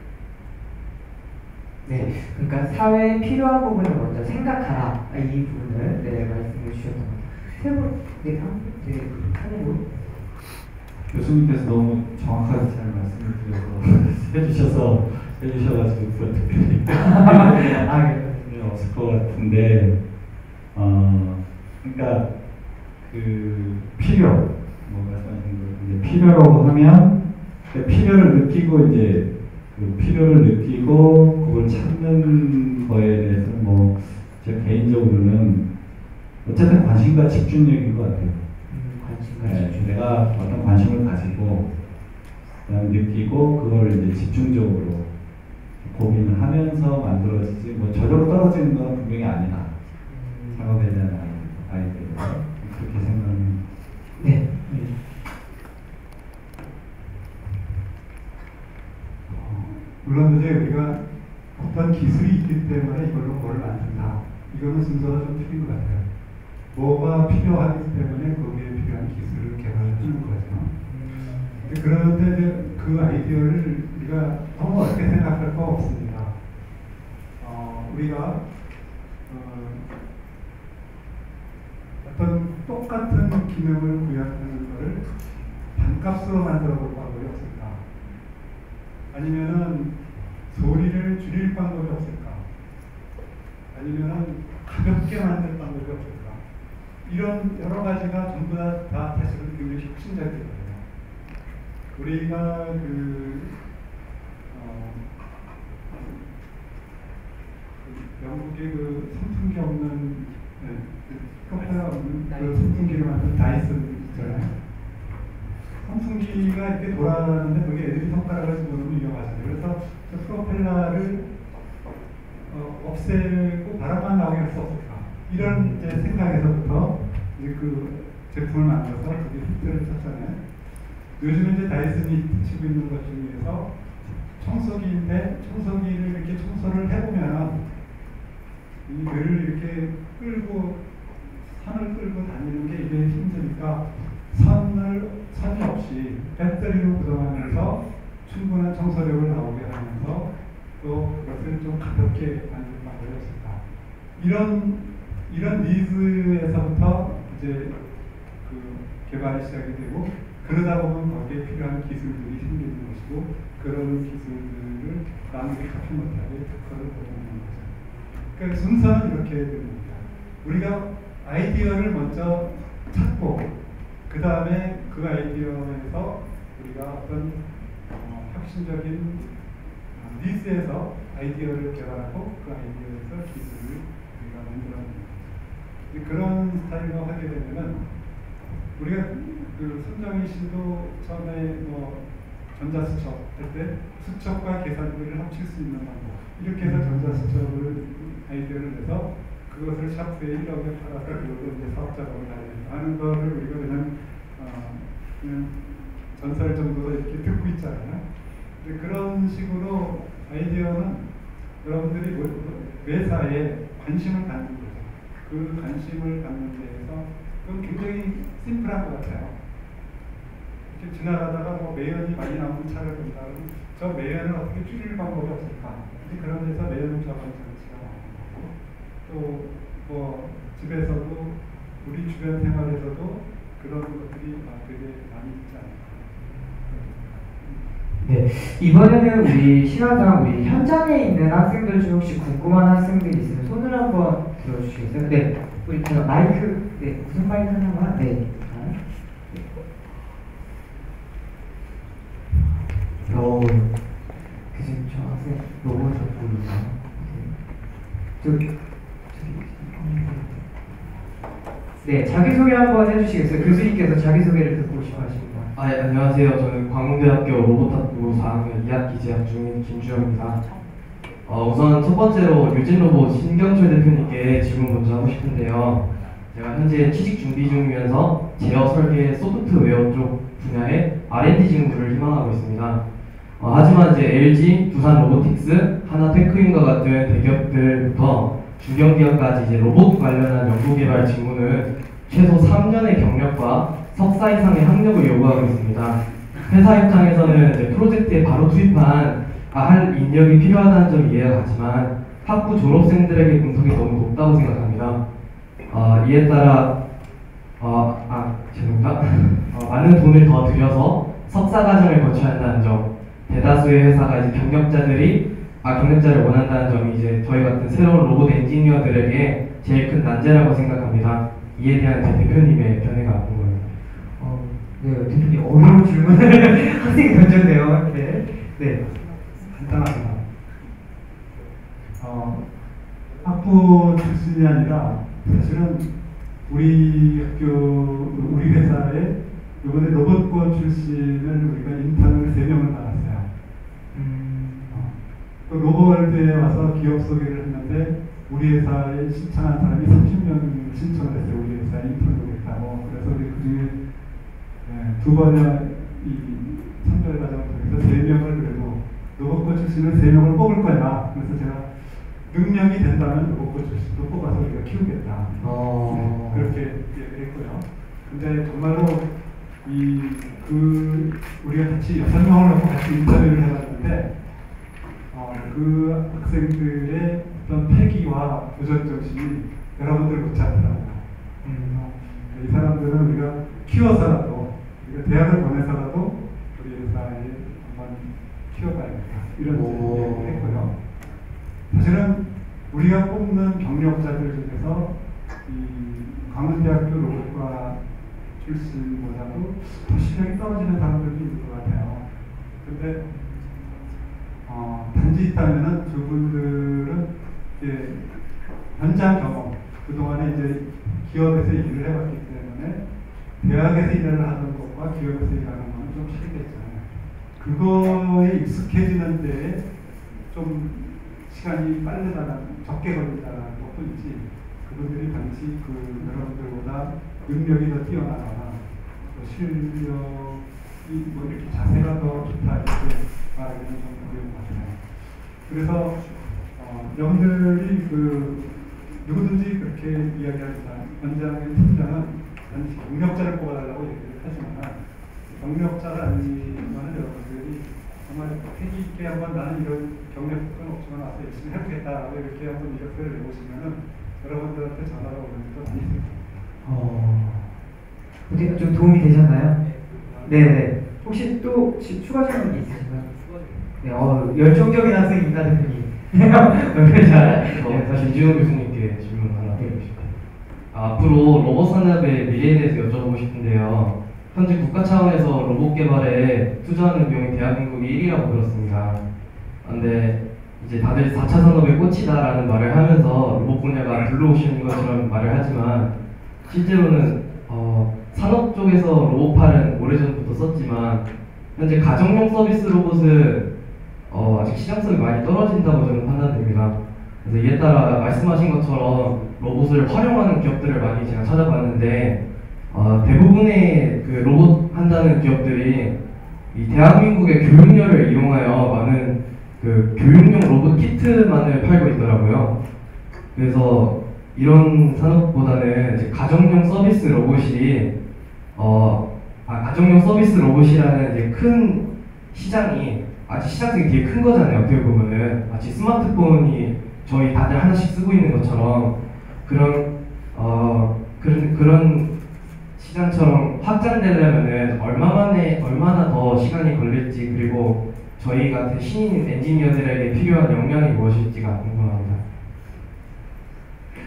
S2: 네, 그러니까 사회에 필요한 부분을 먼저 생각하라. 이 부분을 말씀해 주셨던 것 같아요. 한혜로
S7: 교수님께서 너무 정확하게 잘 말씀을 해주셔가지고 특별히 없을 것 같은데, 그러니까 그 필요, 필요라고 하면 필요를 느끼고 이제 그 필요를 느끼고 그걸 찾는 거에 대해서 제 개인적으로는 어쨌든 관심과 집중력인 것 같아요. 내가 어떤 관심을 가지고 느끼고 그걸 이제 집중적으로 고민을 하면서 만들어지지 뭐 저절로 떨어지는 건 분명히 아니다. 작업에 대한 아이디어 그렇게 생각합니다.
S2: 네.
S6: 물론 이제 우리가 어떤 기술이 있기 때문에 이걸로 뭘 만든다. 이거는 순서가 좀 틀린 것 같아요. 뭐가 필요하기 때문에 거기에 필요한 기술을 개발해 주는 거죠. 그런데 이제 그 아이디어를 우리가 너무 어렵게 생각할 거 없습니다. 우리가 어떤 똑같은 기능을 구현하는 것을 반값으로 만들어 볼 방법이 없을까? 아니면은 소리를 줄일 방법이 없을까? 아니면은 가볍게 만들 방법이 없을까? 이런 여러 가지가 전부 다 사실은 굉장히 혁신적이거든요. 우리가 영국의 그 선풍기 없는 프로펠러 없는 그 선풍기를 만든 다이슨 있잖아요. 선풍기가 이렇게 돌아가는데 거기 애들이 손가락을 집어넣으면 위험하잖아요. 그래서 그 프로펠러를 없애고 바람만 나오게 할 수 없을까? 이런 이제 생각에서부터 이제 그 제품을 만들어서 그게 히트를 쳤잖아요. 요즘 이제 다이슨이 치고 있는 것 중에서 청소기인데 청소기를 이렇게 청소를 해보면 이 뇌를 이렇게 끌고 선을 끌고 다니는 게 이게 힘드니까 선이 없이 배터리로 구동하면서 충분한 청소력을 나오게 하면서 또 그것을 좀 가볍게 만들 방법이 없을까. 이런 니즈에서부터 이제 그 개발이 시작이 되고 그러다 보면 거기에 필요한 기술들이 생기는 것이고 그런 기술들을 남에게 잡지 못하게 특허를 보내는 거죠. 그러니까 순서는 이렇게 됩니다. 우리가 아이디어를 먼저 찾고 그 다음에 그 아이디어에서 우리가 어떤 혁신적인 니즈에서 아이디어를 개발하고 그 아이디어에서 기술을 우리가 만들어내는 거죠. 그런 스타일로 하게 되면은 우리가 그 손정희 씨도 처음에 뭐 전자수첩 할 때 수첩과 계산기를 합칠 수 있는 방법 이렇게 해서 전자수첩을 아이디어를 내서 그것을 샤프에 1억에 팔아서 그것도 이제 사업 작업을 하는 거를 우리가 그냥 전설 정도로 이렇게 듣고 있잖아요. 근데 그런 식으로 아이디어는 여러분들이 회사에 관심을 갖는 거죠. 그 관심을 갖는 데에서 그건 굉장히 심플한 것 같아요. 이렇게 지나가다가 뭐 매연이 많이 나오는 차를 본다면 저 매연을 어떻게 줄일 방법이 없을까? 그런 데서 매연 저감 장치가 나오는 거고 또 뭐 집에서도 우리 주변 생활에서도 그런 것들이 되게 많이 있지 않을까.
S2: 네, 이번에는 우리 시간상 우리 현장에 있는 학생들 중 혹시 궁금한 학생들이 있으면 손을 한번 들어주시겠어요? 네, 우리 제가 마이크, 네, 무슨 마이크 하나만, 네. 그중 저 학생 로봇 보이나요? 네, 자기소개 한번 해주시겠어요? 교수님께서 자기소개를 듣고 싶어 하십니다.
S8: 네, 안녕하세요. 저는 광운대학교 로봇학부 4학년 2학기 재학 중인 김주영입니다. 우선 첫 번째로 유진로봇 신경철 대표님께 질문 먼저 하고 싶은데요. 제가 현재 취직 준비 중이면서 제어 설계 소프트웨어 쪽 분야의 R&D 직무를 희망하고 있습니다. 하지만 이제 LG, 두산 로보틱스, 하나테크인과 같은 대기업들부터 중견기업까지 이제 로봇 관련한 연구개발 직무는 최소 3년의 경력과 석사 이상의 학력을 요구하고 있습니다. 회사 입장에서는 이제 프로젝트에 바로 투입한 할 인력이 필요하다는 점이 이해가 가지만 학부 졸업생들에게 분석이 너무 높다고 생각합니다. 이에 따라 죄송합니다. 많은 돈을 더 들여서 석사 과정을 거쳐야 한다는 점, 대다수의 회사가 이제 경력자를 원한다는 점이 이제 저희 같은 새로운 로봇 엔지니어들에게 제일 큰 난제라고 생각합니다. 이에 대한 제 대표님의 견해가 궁금합니다.
S2: 네, 대표님 어려운 질문을 학생이 던졌네요. 네.
S6: 간단합니다. 학부 출신이 아니라 사실은 우리 회사에 이번에 로봇과 출신을 우리가 인턴을 3명을 받았어요. 군대에 와서 기업 소개를 했는데 우리 회사에 신청한 사람이 30명 신청을 했어요. 우리 회사에 인턴으로. 그래서 우리 그중에 두 번이나 이 선별 과정을 통해서 3명을 그래도 로봇고 출신을 3명을 뽑을 거야. 그래서 제가 능력이 된다면 로봇고 출신도 뽑아서 우리가 키우겠다. 그렇게 얘기했고요. 근데 정말로 우리가 같이 6명을 놓고 같이 인터뷰를 해봤는데 그 학생들의 어떤 패기와 도전 정신이 여러분들 못지않더라고요. 이 사람들은 우리가 키워서라도 우리가 대학을 보내서라도 우리 회사에 한번 키워봐야겠다 이런 얘기를 했고요. 사실은 우리가 뽑는 경력자들 중에서 이 광운대학교 로봇과 출신보다도 더 실력이 떨어지는 사람들도 있는 것 같아요. 근데 단지 있다면은 두 분들은 이제 현장 경험, 그동안에 이제 기업에서 일을 해봤기 때문에 대학에서 일을 하던 것과 기업에서 일하는 것은 좀 틀리겠잖아요. 그거에 익숙해지는 데에 좀 시간이 적게 걸린다는 것뿐이지 그분들이 반드시 여러분들보다 능력이 더 뛰어나거나 실력이 뭐 이렇게 자세가 더 좋다 이렇게 말하기는 좀 어려운 것 같아요. 그래서 여러분들이 누구든지 그렇게 이야기하지만 원장의 팀장은 단지 경력자를 뽑아달라고 얘기를 하지만 경력자가 아니면 여러분들이 정말 패기 있게 한번 나는 이런 경력은 없지만 와서 열심히 해보겠다 이렇게 한번 이력서를 내보시면은 여러분들한테 전화가 오는 것도 많이 있습니다.
S2: 어떻게 좀 도움이 되셨나요? 네. 혹시 또 추가 질문 있으신가요? 네, 열정적인 학생입니다, 대표님.
S8: 사실 이준호 교수님께 질문 하나 드리고 싶어요. 앞으로 로봇 산업의 미래에 대해서 여쭤보고 싶은데요. 현재 국가 차원에서 로봇 개발에 투자하는 비용이 대한민국이 1위라고 들었습니다. 그런데 이제 다들 4차 산업의 꽃이다라는 말을 하면서 로봇 분야가 불러오시는 것처럼 말을 하지만 실제로는 산업 쪽에서 로봇팔은 오래전부터 썼지만 현재 가정용 서비스 로봇은 아직 시장성이 많이 떨어진다고 저는 판단됩니다. 그래서 이에 따라 말씀하신 것처럼 로봇을 활용하는 기업들을 많이 제가 찾아봤는데 대부분의 그 로봇 한다는 기업들이 이 대한민국의 교육열을 이용하여 많은 그 교육용 로봇 키트만을 팔고 있더라고요. 그래서 이런 산업보다는 이제 가정용 서비스 로봇이 가정용 서비스 로봇이라는 이제 큰 시장이 아직 시장성이 되게 큰 거잖아요. 어떻게 보면은 마치 스마트폰이 저희 다들 하나씩 쓰고 있는 것처럼 그런 시장처럼 확장되려면은 얼마나 더 시간이 걸릴지 그리고 저희 같은 신인 엔지니어들에게 필요한 역량이 무엇일지가 궁금합니다.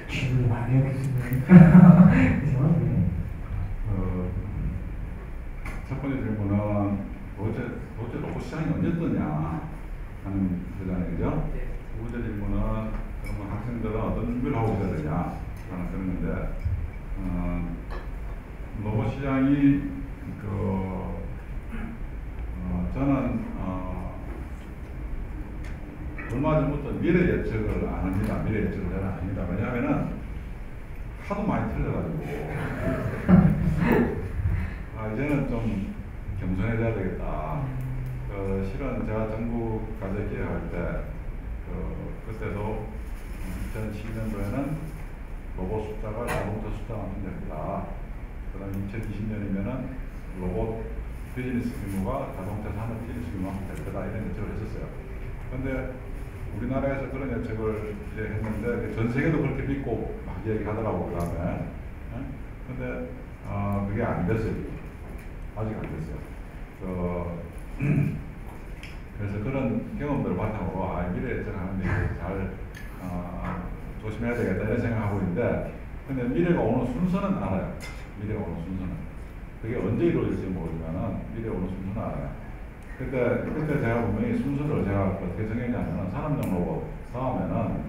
S2: 질문이 많네요, 교수님. 그죠? 네.
S5: 첫 번째 질문은 도대체 로봇 시장이 언제 뜨냐 하는 거잖아요, 그죠? 두 번째 질문은 그러면 학생들은 어떤 준비를 하고 있어야 되냐 하는 그런 건데 로봇 시장이 저는 얼마 전부터 미래 예측을 안 합니다. 미래 예측을 잘 안 합니다. 왜냐하면은 하도 많이 틀려가지고 이제는 좀 겸손해져야 되겠다. 실은 제가 정부 가제 개혁할 때 그때도 2010년도에는 로봇 숫자가 자동차 숫자만큼 됩니다. 그다음 2020년이면은 로봇 비즈니스 규모가 자동차 산업 비즈니스 규모만큼 될 거다 이런 예측을 했었어요. 그런데 우리나라에서 그런 예측을 이제 했는데 전 세계도 그렇게 믿고 막 얘기하더라고 그 다음에. 근데 그게 안 됐어요. 아직 안 됐어요. 그래서 그런 경험들을 바탕으로 미래 예측하는 데 잘 조심해야 되겠다 이런 생각하고 있는데 근데 미래가 오는 순서는 알아요. 미래가 오는 순서는. 그게 언제 이루어질지 모르지만은 미래가 오는 순서는 알아요. 그때 제가 분명히 순서를 제가 어떻게 정했냐면 산업용 로봇 다음에는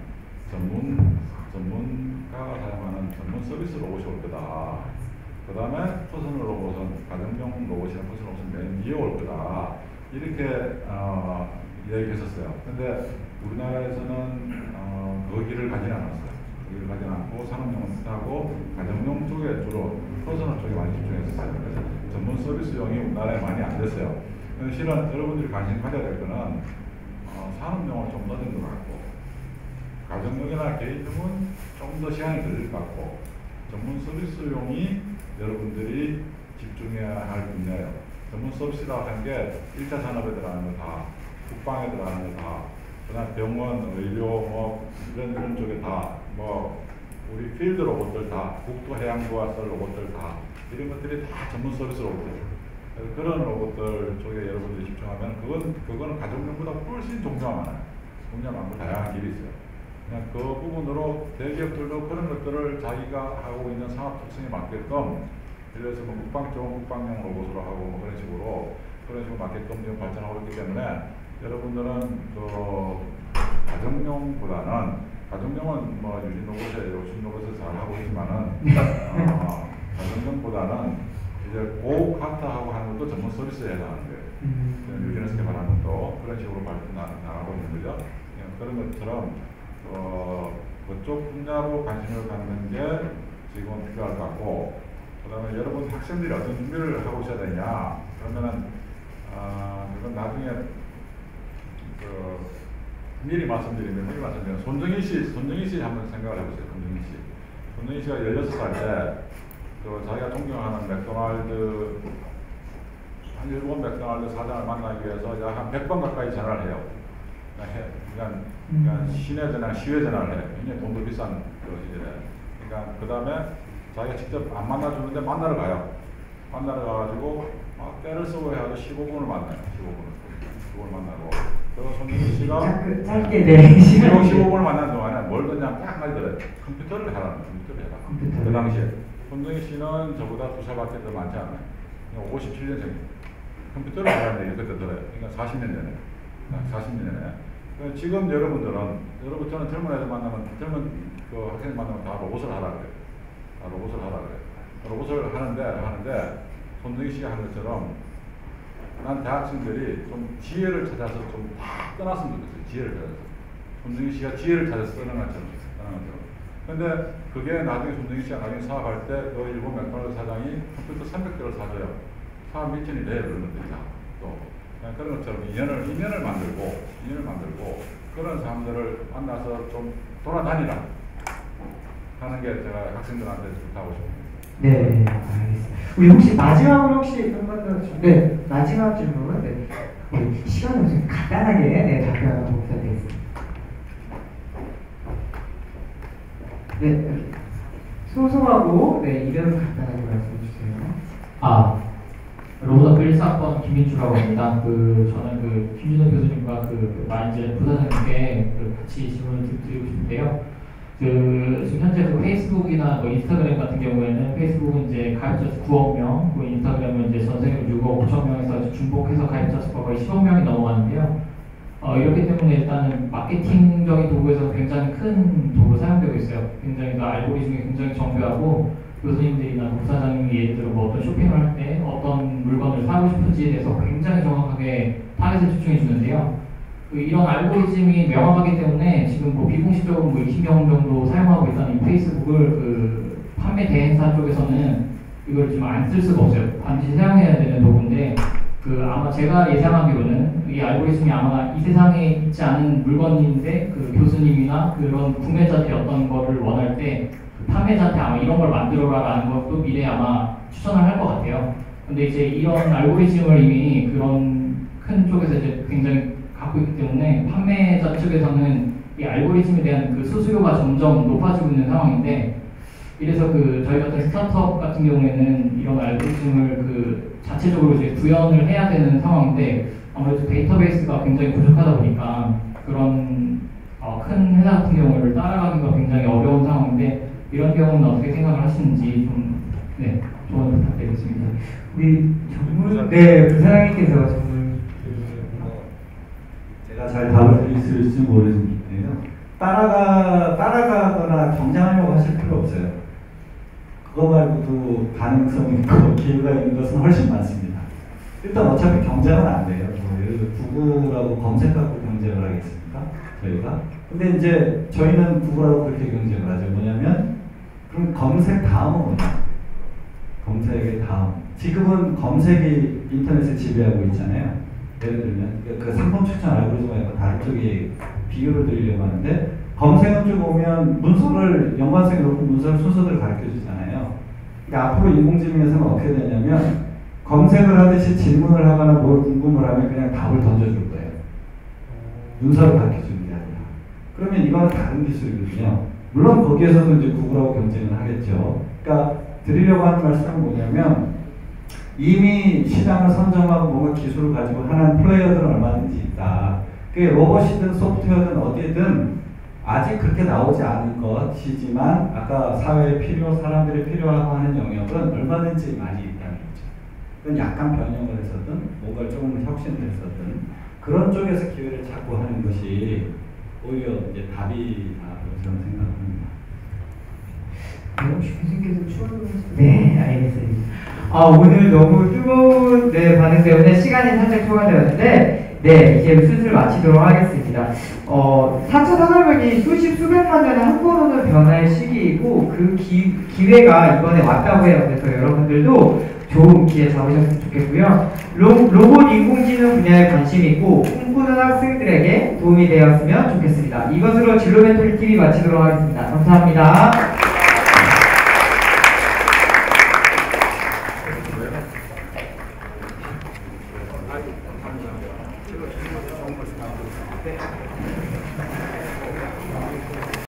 S5: 전문가가 사용하는 전문 서비스 로봇이 올 거다. 그 다음에 퍼스널 로봇은 가정용 로봇이나 퍼스널 로봇은 맨 위에 올 거다. 이렇게 얘기했었어요. 근데 우리나라에서는 그 길을 가지 않았어요. 그 길을 가지 않고 산업용은 하고 가정용 쪽에 주로 퍼스널 쪽에 많이 집중했어요. 그래서 전문 서비스용이 우리나라에 많이 안 됐어요. 실은 여러분들이 관심 가져야 될 거는 산업용은 좀 늦은 것 같고 가정용이나 개인용은 좀 더 시간이 걸릴 것 같고 전문 서비스용이 여러분들이 집중해야 할 분야예요. 전문 서비스라고 하는 게 1차 산업에 들어가는 거 다, 국방에 들어가는 거 다, 그다음 병원, 의료, 뭐 이런 쪽에 다, 뭐 우리 필드 로봇들 다, 국토해양부가 쓸 로봇들 다, 이런 것들이 다 전문 서비스 로봇들. 그런 로봇들 쪽에 여러분들이 집중하면 그거는 가정용보다 훨씬 종류가 많아요. 종류가 많고 다양한 길이 있어요. 그냥 그 부분으로 대기업들도 그런 것들을 자기가 하고 있는 산업 특성에 맞게끔, 예를 들어서 뭐 국방 쪽은 국방용 로봇으로 하고 뭐 그런 식으로 맞게끔 지금 발전하고 있기 때문에 여러분들은 그 가정용은 뭐 유진 로봇에 요즘 로봇을 잘 하고 있지만은 가정용보다는 이제 고카타하고 하는 것도 전문 서비스에 해당하는 거예요. 유진에서 개발하는 것도 그런 식으로 발전 나가고 있는 거죠. 그런 것처럼 그쪽 분야로 관심을 갖는 게 지금 필요할 것 같고, 그 다음에 여러분 학생들이 어떤 준비를 하고 있어야 되냐, 그러면은 이건 나중에 미리 말씀드리면 손정희 씨 한번 생각을 해보세요. 손정희 씨가 16살 때 자기가 존경하는 맥도날드 한 일본 맥도날드 사장을 만나기 위해서 약 한 100번 가까이 전화를 해요. 그러니까 시내 전화, 시외 전화를 해요. 굉장히 돈도 비싼 그 시절에. 그러니까 그 다음에 자기가 직접 안 만나주는데 만나러 가요. 만나러 가가지고 때를 쓰고 해가지고 15분을 만나요. 15분을 만나고. 그리고 손정희 씨가
S2: 짧게 네.
S5: 15분을 만난 동안에 뭘 그냥 딱 말더래. 컴퓨터를 해라. 그 당시에 손정희 씨는 저보다 2살밖에 더 많지 않아요. 57년생이에요. 컴퓨터를 하라는 얘기 그때 들어요. 그러니까 40년 전에. 지금 저는 젊은 애들 만나면, 젊은 그 학생 만나면 다 로봇을 하라 그래요. 로봇을 하는데, 손정희 씨가 하는 것처럼, 난 대학생들이 좀 지혜를 찾아서 좀 다 떠났으면 좋겠어요. 손정희 씨가 지혜를 찾아서 떠난 것처럼. 근데 그게 나중에 손정희 씨가 나중에 사업할 때, 그 일본 맥도날드 사장이 컴퓨터 300대를 사줘요. 사업 미천이 돼요, 그런 것들이 다. 또. 그런 것처럼 인연을 만들고 그런 사람들을 만나서 좀 돌아다니라 하는 게 제가 학생들한테 부탁하고 싶습니다.
S2: 네, 알겠습니다. 우리 혹시 마지막으로 한번 더, 네, 마지막 질문, 네, 우리 시간을 좀 간단하게 답변하도록 부탁드리겠습니다. 네, 소소하고 이름 간단하게 말씀해 주세요.
S9: 로보닥 1사학번 김민주라고 합니다. 저는 김준호 교수님과 마인즈 부사장님께 같이 질문을 드리고 싶은데요. 지금 현재 페이스북이나 인스타그램 같은 경우에는 페이스북은 이제 가입자 수 9억 명, 인스타그램은 이제 전 세계로 6억 5천 명에서 중복해서 가입자 수가 거의 10억 명이 넘어가는데요. 이렇기 때문에 일단은 마케팅적인 도구에서 굉장히 큰 도구로 사용되고 있어요. 굉장히 알고리즘이 굉장히 정교하고 교수님들이나 부사장님이 예를 들어 어떤 쇼핑을 할 때 어떤 물건을 사고 싶은지에 대해서 굉장히 정확하게 타겟을 집중해 주는데요. 이런 알고리즘이 명확하기 때문에 지금 비공식적으로 20명 정도 사용하고 있다는 이 페이스북을 판매 대행사 쪽에서는 이걸 좀 안 쓸 수가 없어요. 반드시 사용해야 되는 도구인데 아마 제가 예상하기로는 이 알고리즘이 아마 이 세상에 있지 않은 물건인데 교수님이나 그런 구매자들이 어떤 거를 원할 때 판매자한테 아마 이런 걸 만들어라라는 것도 미래에 아마 추천을 할 것 같아요. 근데 이제 이런 알고리즘을 이미 그런 큰 쪽에서 이제 굉장히 갖고 있기 때문에 판매자 측에서는 이 알고리즘에 대한 수수료가 점점 높아지고 있는 상황인데, 이래서 저희 같은 스타트업 같은 경우에는 이런 알고리즘을 자체적으로 이제 구현을 해야 되는 상황인데, 아무래도 데이터베이스가 굉장히 부족하다 보니까 그런 큰 회사 같은 경우를 따라가기가 굉장히 어려운 상황인데, 이런 경우는 어떻게 생각을 하시는지 조언 부탁드리겠습니다.
S2: 우리 부사장님께서
S7: 제가 잘 답을 드릴 수 있을지 모르겠는데요. 따라가거나 경쟁하려고 하실 필요 없어요. 그거 말고도 가능성이 있고 기회가 있는 것은 훨씬 많습니다. 일단 어차피 경쟁은 안 돼요. 예를 들어 구글하고 검색하고 경쟁을 하겠습니까? 저희가. 근데 이제 저희는 구글하고 그렇게 경쟁을 하죠. 뭐냐면 그럼 검색 다음은 뭐냐? 검색의 다음. 지금은 검색이 인터넷을 지배하고 있잖아요. 예를 들면 그 상품 추천 알고리즘하고 다른 쪽이 비교를 드리려고 하는데 검색은 쭉 보면 문서를 연관성이 높은 문서를 순서대로 가르쳐 주잖아요. 그러니까 앞으로 인공지능에서는 어떻게 되냐면 검색을 하듯이 질문을 하거나 뭘 궁금을 하면 그냥 답을 던져줄 거예요. 문서를 가르쳐 주는 게 아니라. 그러면 이거는 다른 기술이거든요. 물론 거기에서도 이제 구글하고 경쟁을 하겠죠. 그러니까 드리려고 하는 말씀은 뭐냐면 이미 시장을 선점하고 뭔가 기술을 가지고 하는 플레이어들은 얼마든지 있다. 그게 로봇이든 소프트웨어든 어디든 아직 그렇게 나오지 않은 것이지만 아까 사회에 사람들이 필요하고 하는 영역은 얼마든지 많이 있다는 거죠. 그건 약간 변형을 해서든 뭔가 조금 혁신을 해서든 그런 쪽에서 기회를 찾고 하는 것이 오히려 이제 답이라고 저는 생각합니다.
S2: 혹시 교수님께서 추가로 네, 알겠습니다. 오늘 너무 뜨거운 반응 때문에 시간이 살짝 초과되었는데 이제 슬슬 마치도록 하겠습니다. 4차 산업혁명이 수백만 년의 한 번 오는 변화의 시기이고 그 기회가 이번에 왔다고 해요. 그래서 여러분들도 좋은 기회 잡으셨으면 좋겠고요. 로봇 인공지능 분야에 관심이 있고 꿈꾸는 학생들에게 도움이 되었으면 좋겠습니다. 이것으로 진로멘토리 TV 마치도록 하겠습니다. 감사합니다.